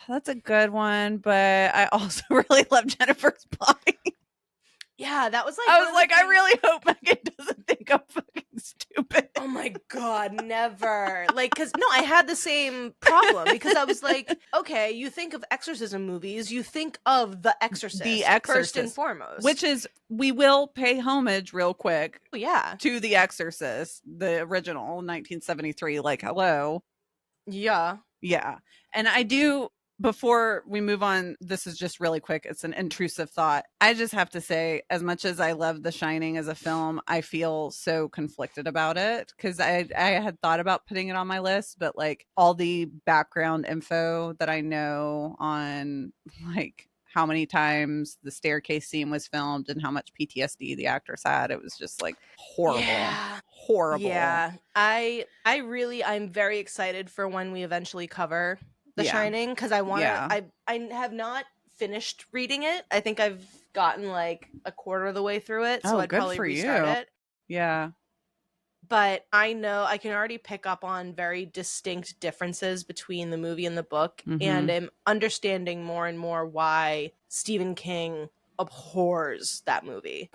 that's a good one, but I also really love Jennifer's body. Yeah, that was like, I was like, I really hope Megan doesn't think I'm fucking stupid. Oh my god, never. Like, because no, I had the same problem, because I was like, okay, you think of exorcism movies, you think of The Exorcist, first and foremost, which is, we will pay homage real quick, to The Exorcist, the original 1973. Like, hello, yeah, and I do. Before we move on, this is just really quick. It's an intrusive thought. I just have to say, as much as I love The Shining as a film, I feel so conflicted about it, because I had thought about putting it on my list, but like all the background info that I know on like how many times the staircase scene was filmed and how much PTSD the actress had, it was just like horrible. Horrible. Yeah. I'm very excited for when we eventually cover The Shining, because I want to. I have not finished reading it. I think I've gotten like a quarter of the way through it, so I'd probably restart it. Yeah. But I know I can already pick up on very distinct differences between the movie and the book, and I'm understanding more and more why Stephen King abhors that movie.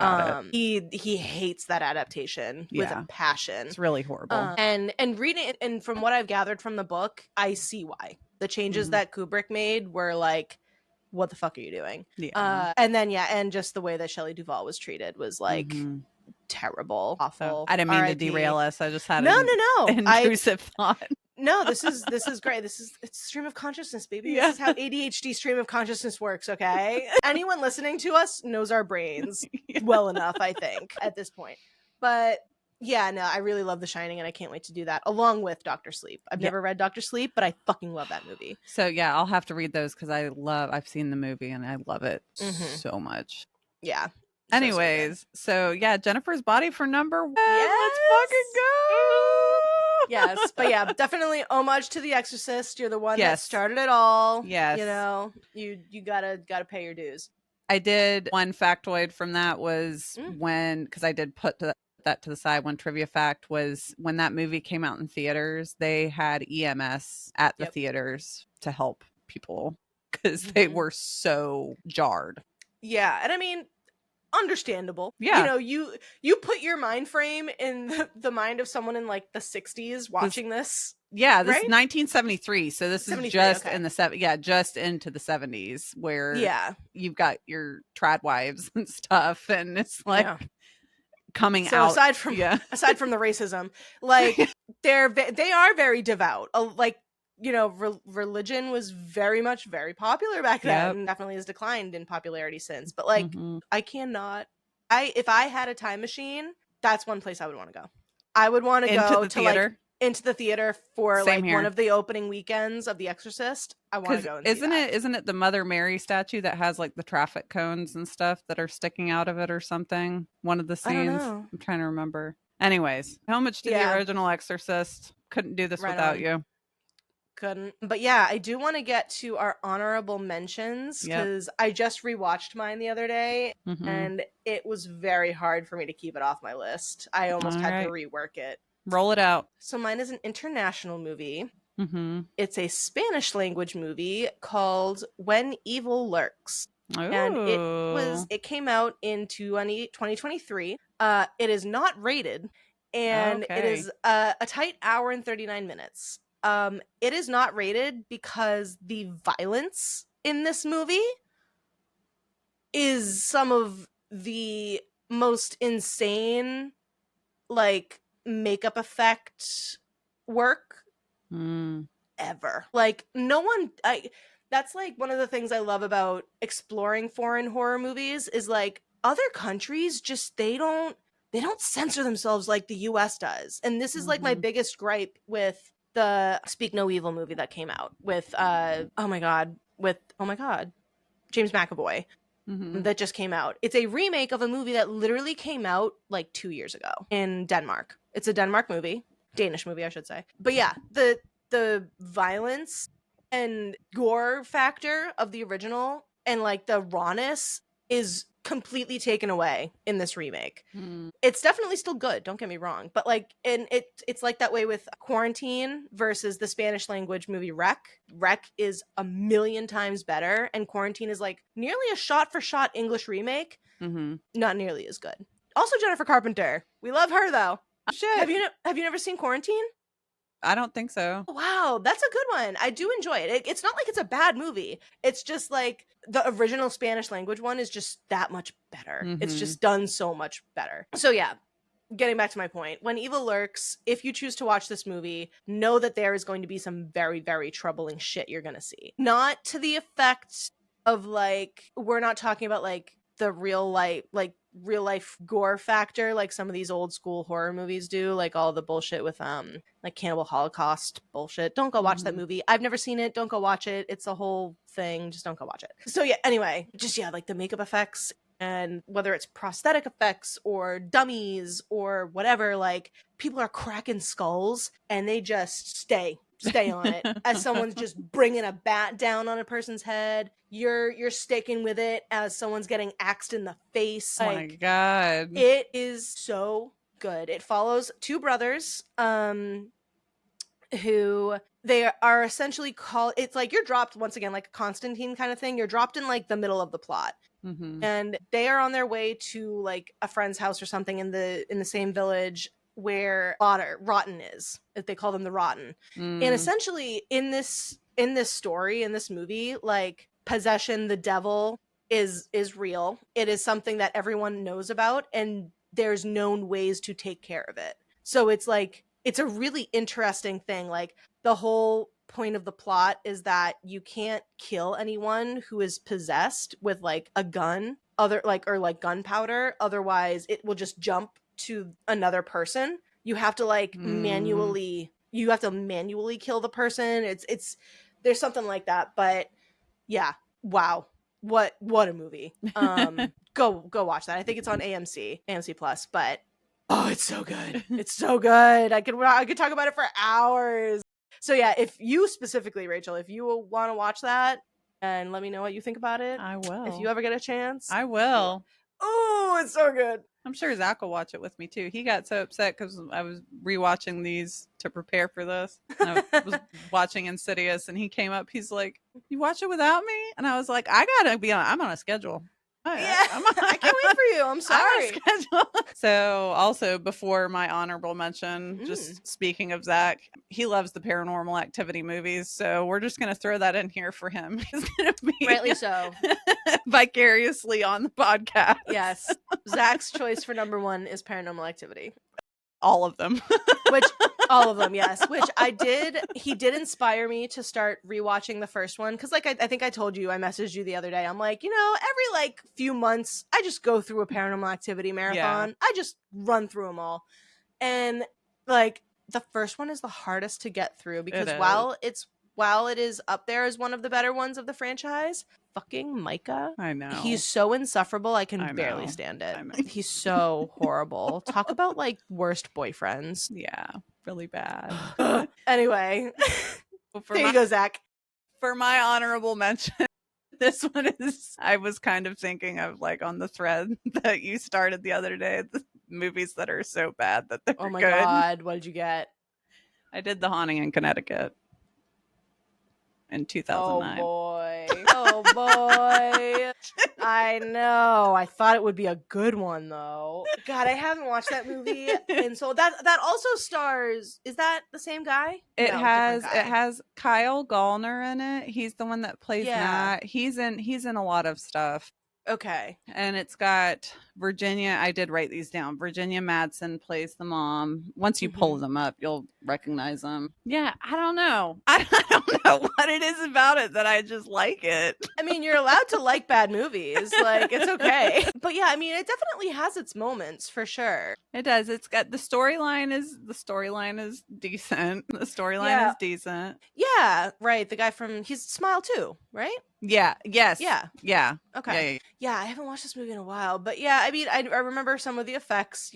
He hates that adaptation with a passion. It's really horrible. And reading it, and from what I've gathered from the book, I see why. The changes that Kubrick made were like, what the fuck are you doing? And then and just the way that Shelley Duvall was treated was like terrible, awful. I didn't mean to derail us. I just had no intrusive thought. No, this is great. It's stream of consciousness, baby. This is how ADHD stream of consciousness works, okay? Anyone listening to us knows our brains well enough, I think, at this point. But yeah, no, I really love The Shining, and I can't wait to do that, along with Dr. Sleep. I've never read Dr. Sleep, but I fucking love that movie. So yeah, I'll have to read those because I've seen the movie and I love it so much. Yeah. Anyways, so yeah, Jennifer's Body for number 1. Yes! Let's fucking go! Yes, but yeah, definitely homage to The Exorcist. You're the one that started it all. Yes. You know, you gotta pay your dues. I did one factoid from that was because I did put that to the side. One trivia fact was when that movie came out in theaters, they had EMS at the theaters to help people because they were so jarred. Yeah, and I mean, understandable. Yeah. You know, you put your mind frame in the mind of someone in like the 60s watching this. Yeah, this is 1973, so this is just in the just into the 70s where you've got your trad wives and stuff, and it's like coming out. Aside from the racism, like they are very devout. Like, you know, religion was very popular back then. Definitely has declined in popularity since. But like, if I had a time machine, that's one place I would want to go. I would want to go to into the theater for one of the opening weekends of The Exorcist. I want to go and isn't it the Mother Mary statue that has like the traffic cones and stuff that are sticking out of it or something? One of the scenes. I'm trying to remember. Anyways, homage to the original Exorcist. Couldn't do this without you. Couldn't. But yeah, I do want to get to our honorable mentions because I just rewatched mine the other day and it was very hard for me to keep it off my list. I almost had to rework it. Roll it out. So mine is an international movie. It's a Spanish language movie called When Evil Lurks. Ooh. And it came out in 2023. It is not rated, and it is a tight hour and 39 minutes. It is not rated because the violence in this movie is some of the most insane, like, makeup effect work ever. Like, that's like one of the things I love about exploring foreign horror movies is like other countries just they don't censor themselves like the US does. And this is like my biggest gripe with the Speak No Evil movie that came out with James McAvoy. That just came out. It's a remake of a movie that literally came out like 2 years ago in Denmark. It's a Denmark movie, Danish movie, I should say. But yeah, the violence and gore factor of the original and like the rawness is completely taken away in this remake. It's definitely still good, don't get me wrong, but like it's like that way with Quarantine versus the Spanish language movie Rec is a million times better, and Quarantine is like nearly a shot for shot English remake. Not nearly as good. Also Jennifer Carpenter, we love her though. Shit. Have you never seen Quarantine? I don't think so. Wow, that's a good one. I do enjoy it. It's not like it's a bad movie. It's just like the original Spanish language one is just that much better. It's just done so much better. So yeah, getting back to my point, When Evil Lurks, if you choose to watch this movie, know that there is going to be some very, very troubling shit you're going to see. Not to the effect of like, we're not talking about like the real life gore factor like some of these old school horror movies do, like all the bullshit with like Cannibal Holocaust bullshit. Don't go watch that movie. I've never seen it. Don't go watch it. It's a whole thing. Just don't go watch it. So yeah, anyway, just like the makeup effects and whether it's prosthetic effects or dummies or whatever, like people are cracking skulls and they just stay on it as someone's just bringing a bat down on a person's head. You're sticking with it as someone's getting axed in the face. Oh my god, it is so good. It follows two brothers who they are essentially called, it's like you're dropped once again like a Constantine kind of thing. You're dropped in like the middle of the plot. And they are on their way to like a friend's house or something in the same village where Rotten is. They call them the Rotten. And essentially in this story, in this movie, like possession, the devil is real. It is something that everyone knows about and there's known ways to take care of it. So it's like, it's a really interesting thing. Like the whole point of the plot is that you can't kill anyone who is possessed with like a gun, or gunpowder, otherwise it will just jump to another person. You have to manually kill the person. It's there's something like that, but yeah, wow. What a movie. Go watch that. I think it's on AMC Plus, but oh, it's so good. It's so good. I could talk about it for hours. So yeah, if you specifically, Rachel, if you want to watch that and let me know what you think about it. I will. If you ever get a chance. I will. Oh, it's so good. I'm sure Zach will watch it with me too. He got so upset because I was rewatching these to prepare for this. I was watching Insidious, and he came up. He's like, "You watch it without me?" And I was like, "I gotta be on. I'm on a schedule. I can't wait for you. I'm sorry." So also, before my honorable mention, just speaking of Zach, he loves the Paranormal Activity movies, so we're just gonna throw that in here for him. He's gonna be rightly so vicariously on the podcast. Yes, Zach's choice for number 1 is Paranormal Activity. All of them. All of them, yes. Which he did inspire me to start rewatching the first one. Because I think I told you, I messaged you the other day. I'm like, every few months, I just go through a Paranormal Activity marathon. Yeah. I just run through them all. And the first one is the hardest to get through because while it is up there as one of the better ones of the franchise, fucking Micah. I know. He's so insufferable, I can barely stand it. He's so horrible. Talk about worst boyfriends. Yeah, really bad. Anyway, here you go, Zach. For my honorable mention, this one is, I was kind of thinking of on the thread that you started the other day, the movies that are so bad that they're good. Oh my God, what did you get? I did The Haunting in Connecticut in 2009. Oh boy. I know. I thought it would be a good one though. God, I haven't watched that movie. And so that also stars, is that the same guy? It has Kyle Gallner in it. He's the one that plays Matt. He's in a lot of stuff. Okay. And it's got Virginia. I did write these down. Virginia Madsen plays the mom. Once you pull them up, you'll recognize them. Yeah, I don't know. I don't know what it is about it that I just like it. I mean, you're allowed to like bad movies. It's okay. But yeah, I mean, it definitely has its moments for sure. It does. It's got the storyline is decent. The storyline is decent. Yeah, right. The guy from he's Smile 2, right? Yeah. Yes. Yeah. Okay. Yeah, I haven't watched this movie in a while, but yeah, I mean, I remember some of the effects,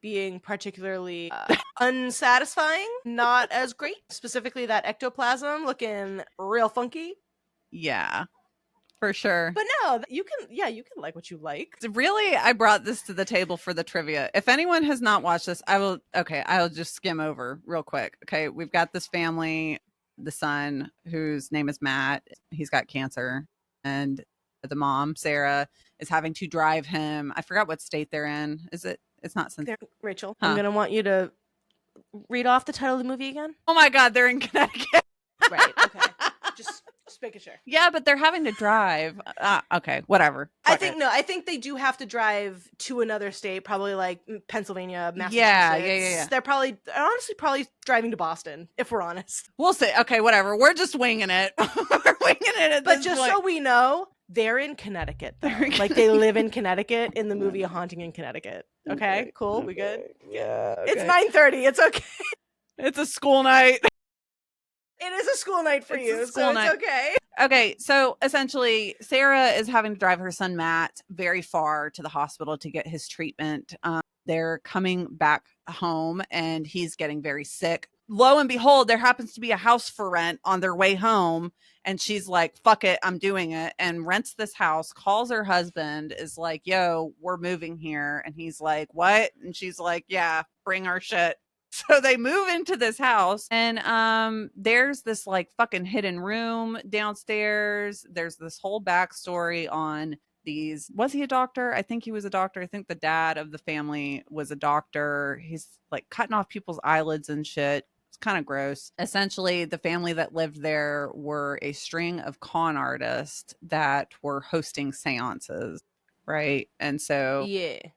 being particularly unsatisfying, not as great. Specifically, that ectoplasm looking real funky. Yeah. For sure. But no, you can like what you like. Really, I brought this to the table for the trivia. If anyone has not watched this, I'll just skim over real quick. Okay, we've got this family, the son, whose name is Matt. He's got cancer. And the mom, Sarah, is having to drive him. I forgot what state they're in. It's not Cincinnati. Rachel, I'm going to want you to read off the title of the movie again. Oh my God, they're in Connecticut. Right, okay. Just making sure. Yeah, but they're having to drive. Okay, whatever. I think they do have to drive to another state, probably Pennsylvania, Massachusetts. Yeah. They're honestly driving to Boston, if we're honest. We'll see. Okay, whatever. We're just winging it. We're winging it But just point. So we know, they're in Connecticut, though. They live in Connecticut in the movie A Haunting in Connecticut. Okay, cool. We good? Yeah. Okay. It's 9:30. It's okay. It's a school night. It is a school night for you, so it's okay. Okay, so essentially, Sarah is having to drive her son Matt very far to the hospital to get his treatment. They're coming back home, and he's getting very sick. Lo and behold, there happens to be a house for rent on their way home, and she's like, fuck it, I'm doing it, and rents this house, calls her husband, is like, yo, we're moving here. And he's like, what? And she's like, yeah, bring our shit. So they move into this house, and there's this fucking hidden room downstairs. There's this whole backstory on these. Was he a doctor? I think he was a doctor. I think the dad of the family was a doctor. He's cutting off people's eyelids and shit. It's kind of gross. Essentially, the family that lived there were a string of con artists that were hosting seances. Right. And so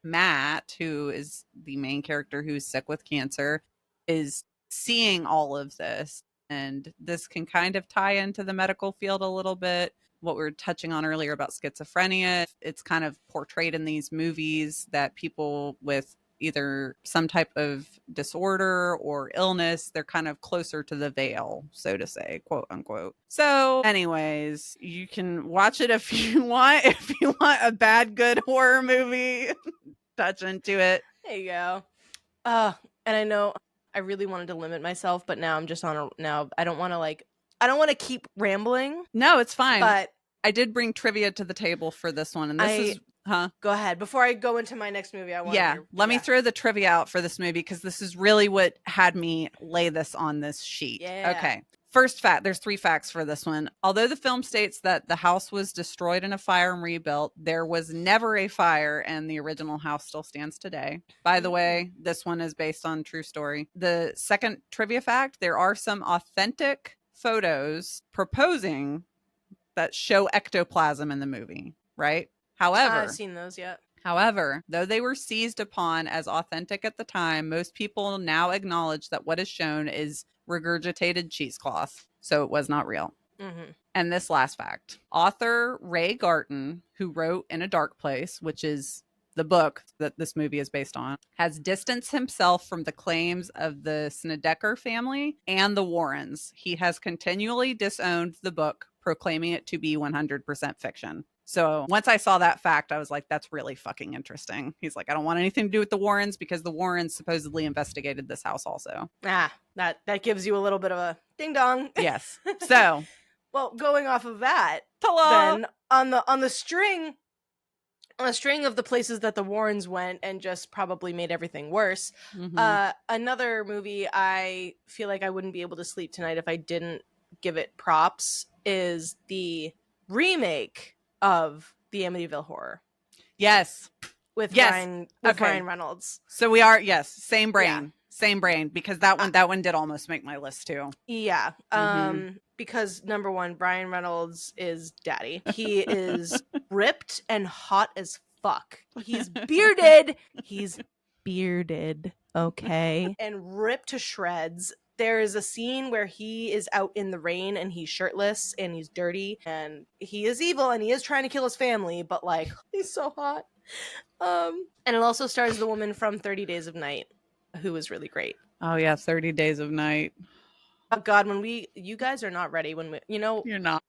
Matt, who is the main character who's sick with cancer, is seeing all of this. And this can kind of tie into the medical field a little bit. What we were touching on earlier about schizophrenia, it's kind of portrayed in these movies that people with either some type of disorder or illness, they're kind of closer to the veil, so to say, quote unquote. So anyways, you can watch it if you want. If you want a bad, good horror movie, touch into it. There you go. And I know I really wanted to limit myself, but now I'm just now I don't want to keep rambling. No, it's fine. But I did bring trivia to the table for this one, and this is Go ahead. Before I go into my next movie, let me throw the trivia out for this movie, because this is really what had me lay this on this sheet. Yeah. Okay. First fact, there's 3 facts for this one. Although the film states that the house was destroyed in a fire and rebuilt, there was never a fire, and the original house still stands today. By the way, this one is based on true story. The second trivia fact, there are some authentic photos proposing that show ectoplasm in the movie, right? However, I've seen those yet. However, though they were seized upon as authentic at the time, most people now acknowledge that what is shown is regurgitated cheesecloth, so it was not real. Mm-hmm. And this last fact, author Ray Garton, who wrote In a Dark Place, which is the book that this movie is based on, has distanced himself from the claims of the Snedeker family and the Warrens. He has continually disowned the book, proclaiming it to be 100% fiction. So once I saw that fact, I was like, that's really fucking interesting. He's like, I don't want anything to do with the Warrens, because the Warrens supposedly investigated this house also. That gives you a little bit of a ding dong. Yes. So, well, going off of that, then on the string of the places that the Warrens went and just probably made everything worse. Another movie I feel like I wouldn't be able to sleep tonight if I didn't give it props is the remake of the Amityville Horror. Yes. With Ryan Reynolds. So we are, same brain. Yeah. Same brain, because that one did almost make my list too. Yeah. Because number one, Brian Reynolds is daddy. He is ripped and hot as fuck. He's bearded. Okay. And ripped to shreds. There is a scene where he is out in the rain and he's shirtless and he's dirty and he is evil and he is trying to kill his family, but like, he's so hot. And it also stars the woman from 30 Days of Night, who is really great. Oh yeah, 30 Days of Night. Oh God, you guys are not ready when you're not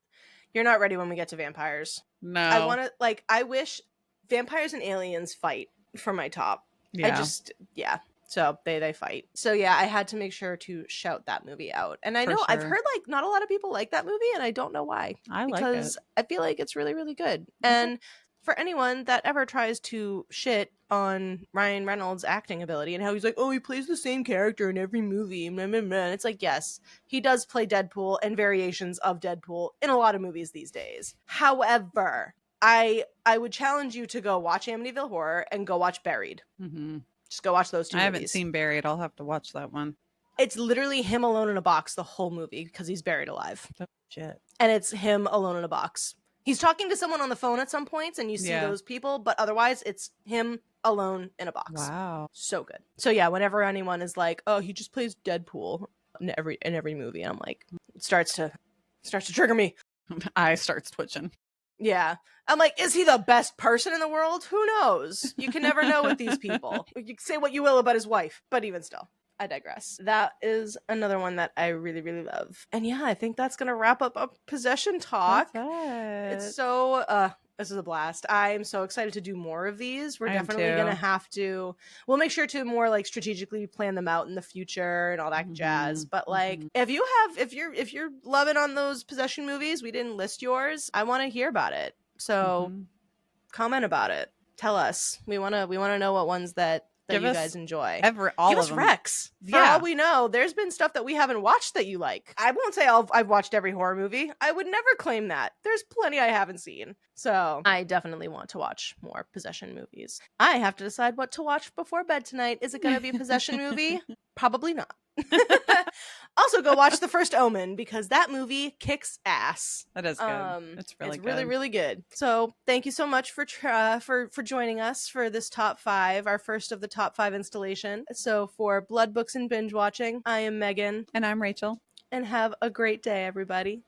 ready when we get to vampires. No. I wish vampires and aliens fight for my top. Yeah. So they fight. So yeah, I had to make sure to shout that movie out. And I know I've heard like not a lot of people like that movie, and I don't know why. Because I feel like it's really, really good. Mm-hmm. And for anyone that ever tries to shit on Ryan Reynolds' acting ability and how he's like, oh, he plays the same character in every movie, and it's like, yes, he does play Deadpool and variations of Deadpool in a lot of movies these days. However, I would challenge you to go watch Amityville Horror and go watch Buried. Mm-hmm. Just go watch those 2 movies. I haven't seen Buried. I'll have to watch that one. It's literally him alone in a box the whole movie because he's buried alive. Oh, shit. And it's him alone in a box. He's talking to someone on the phone at some points and you see those people, but otherwise it's him alone in a box. Wow. So good. So yeah, whenever anyone is like, oh, he just plays Deadpool in every movie, I'm like, it starts to trigger me. Eye starts twitching. Yeah. I'm like, is he the best person in the world? Who knows? You can never know with these people. You can say what you will about his wife, but even still, I digress. That is another one that I really, really love. And yeah, I think that's going to wrap up a possession talk. It's so, this is a blast. I'm so excited to do more of these. We're definitely going to have to, we'll make sure to more like strategically plan them out in the future and all that jazz. But like, if you're loving on those possession movies, we didn't list yours, I want to hear about it. So comment about it. Tell us. We want to know what ones that you guys enjoy. Give us recs. For all we know, there's been stuff that we haven't watched that you like. I won't say I've watched every horror movie. I would never claim that. There's plenty I haven't seen. So I definitely want to watch more possession movies. I have to decide what to watch before bed tonight. Is it going to be a possession movie? Probably not. Also, go watch The First Omen because that movie kicks ass. That is good. It's really, really good. So thank you so much for joining us for this top 5, our first of the top 5 installation. So for Blood Books and Binge Watching, I am Megan. And I'm Rachel. and have a great day, everybody.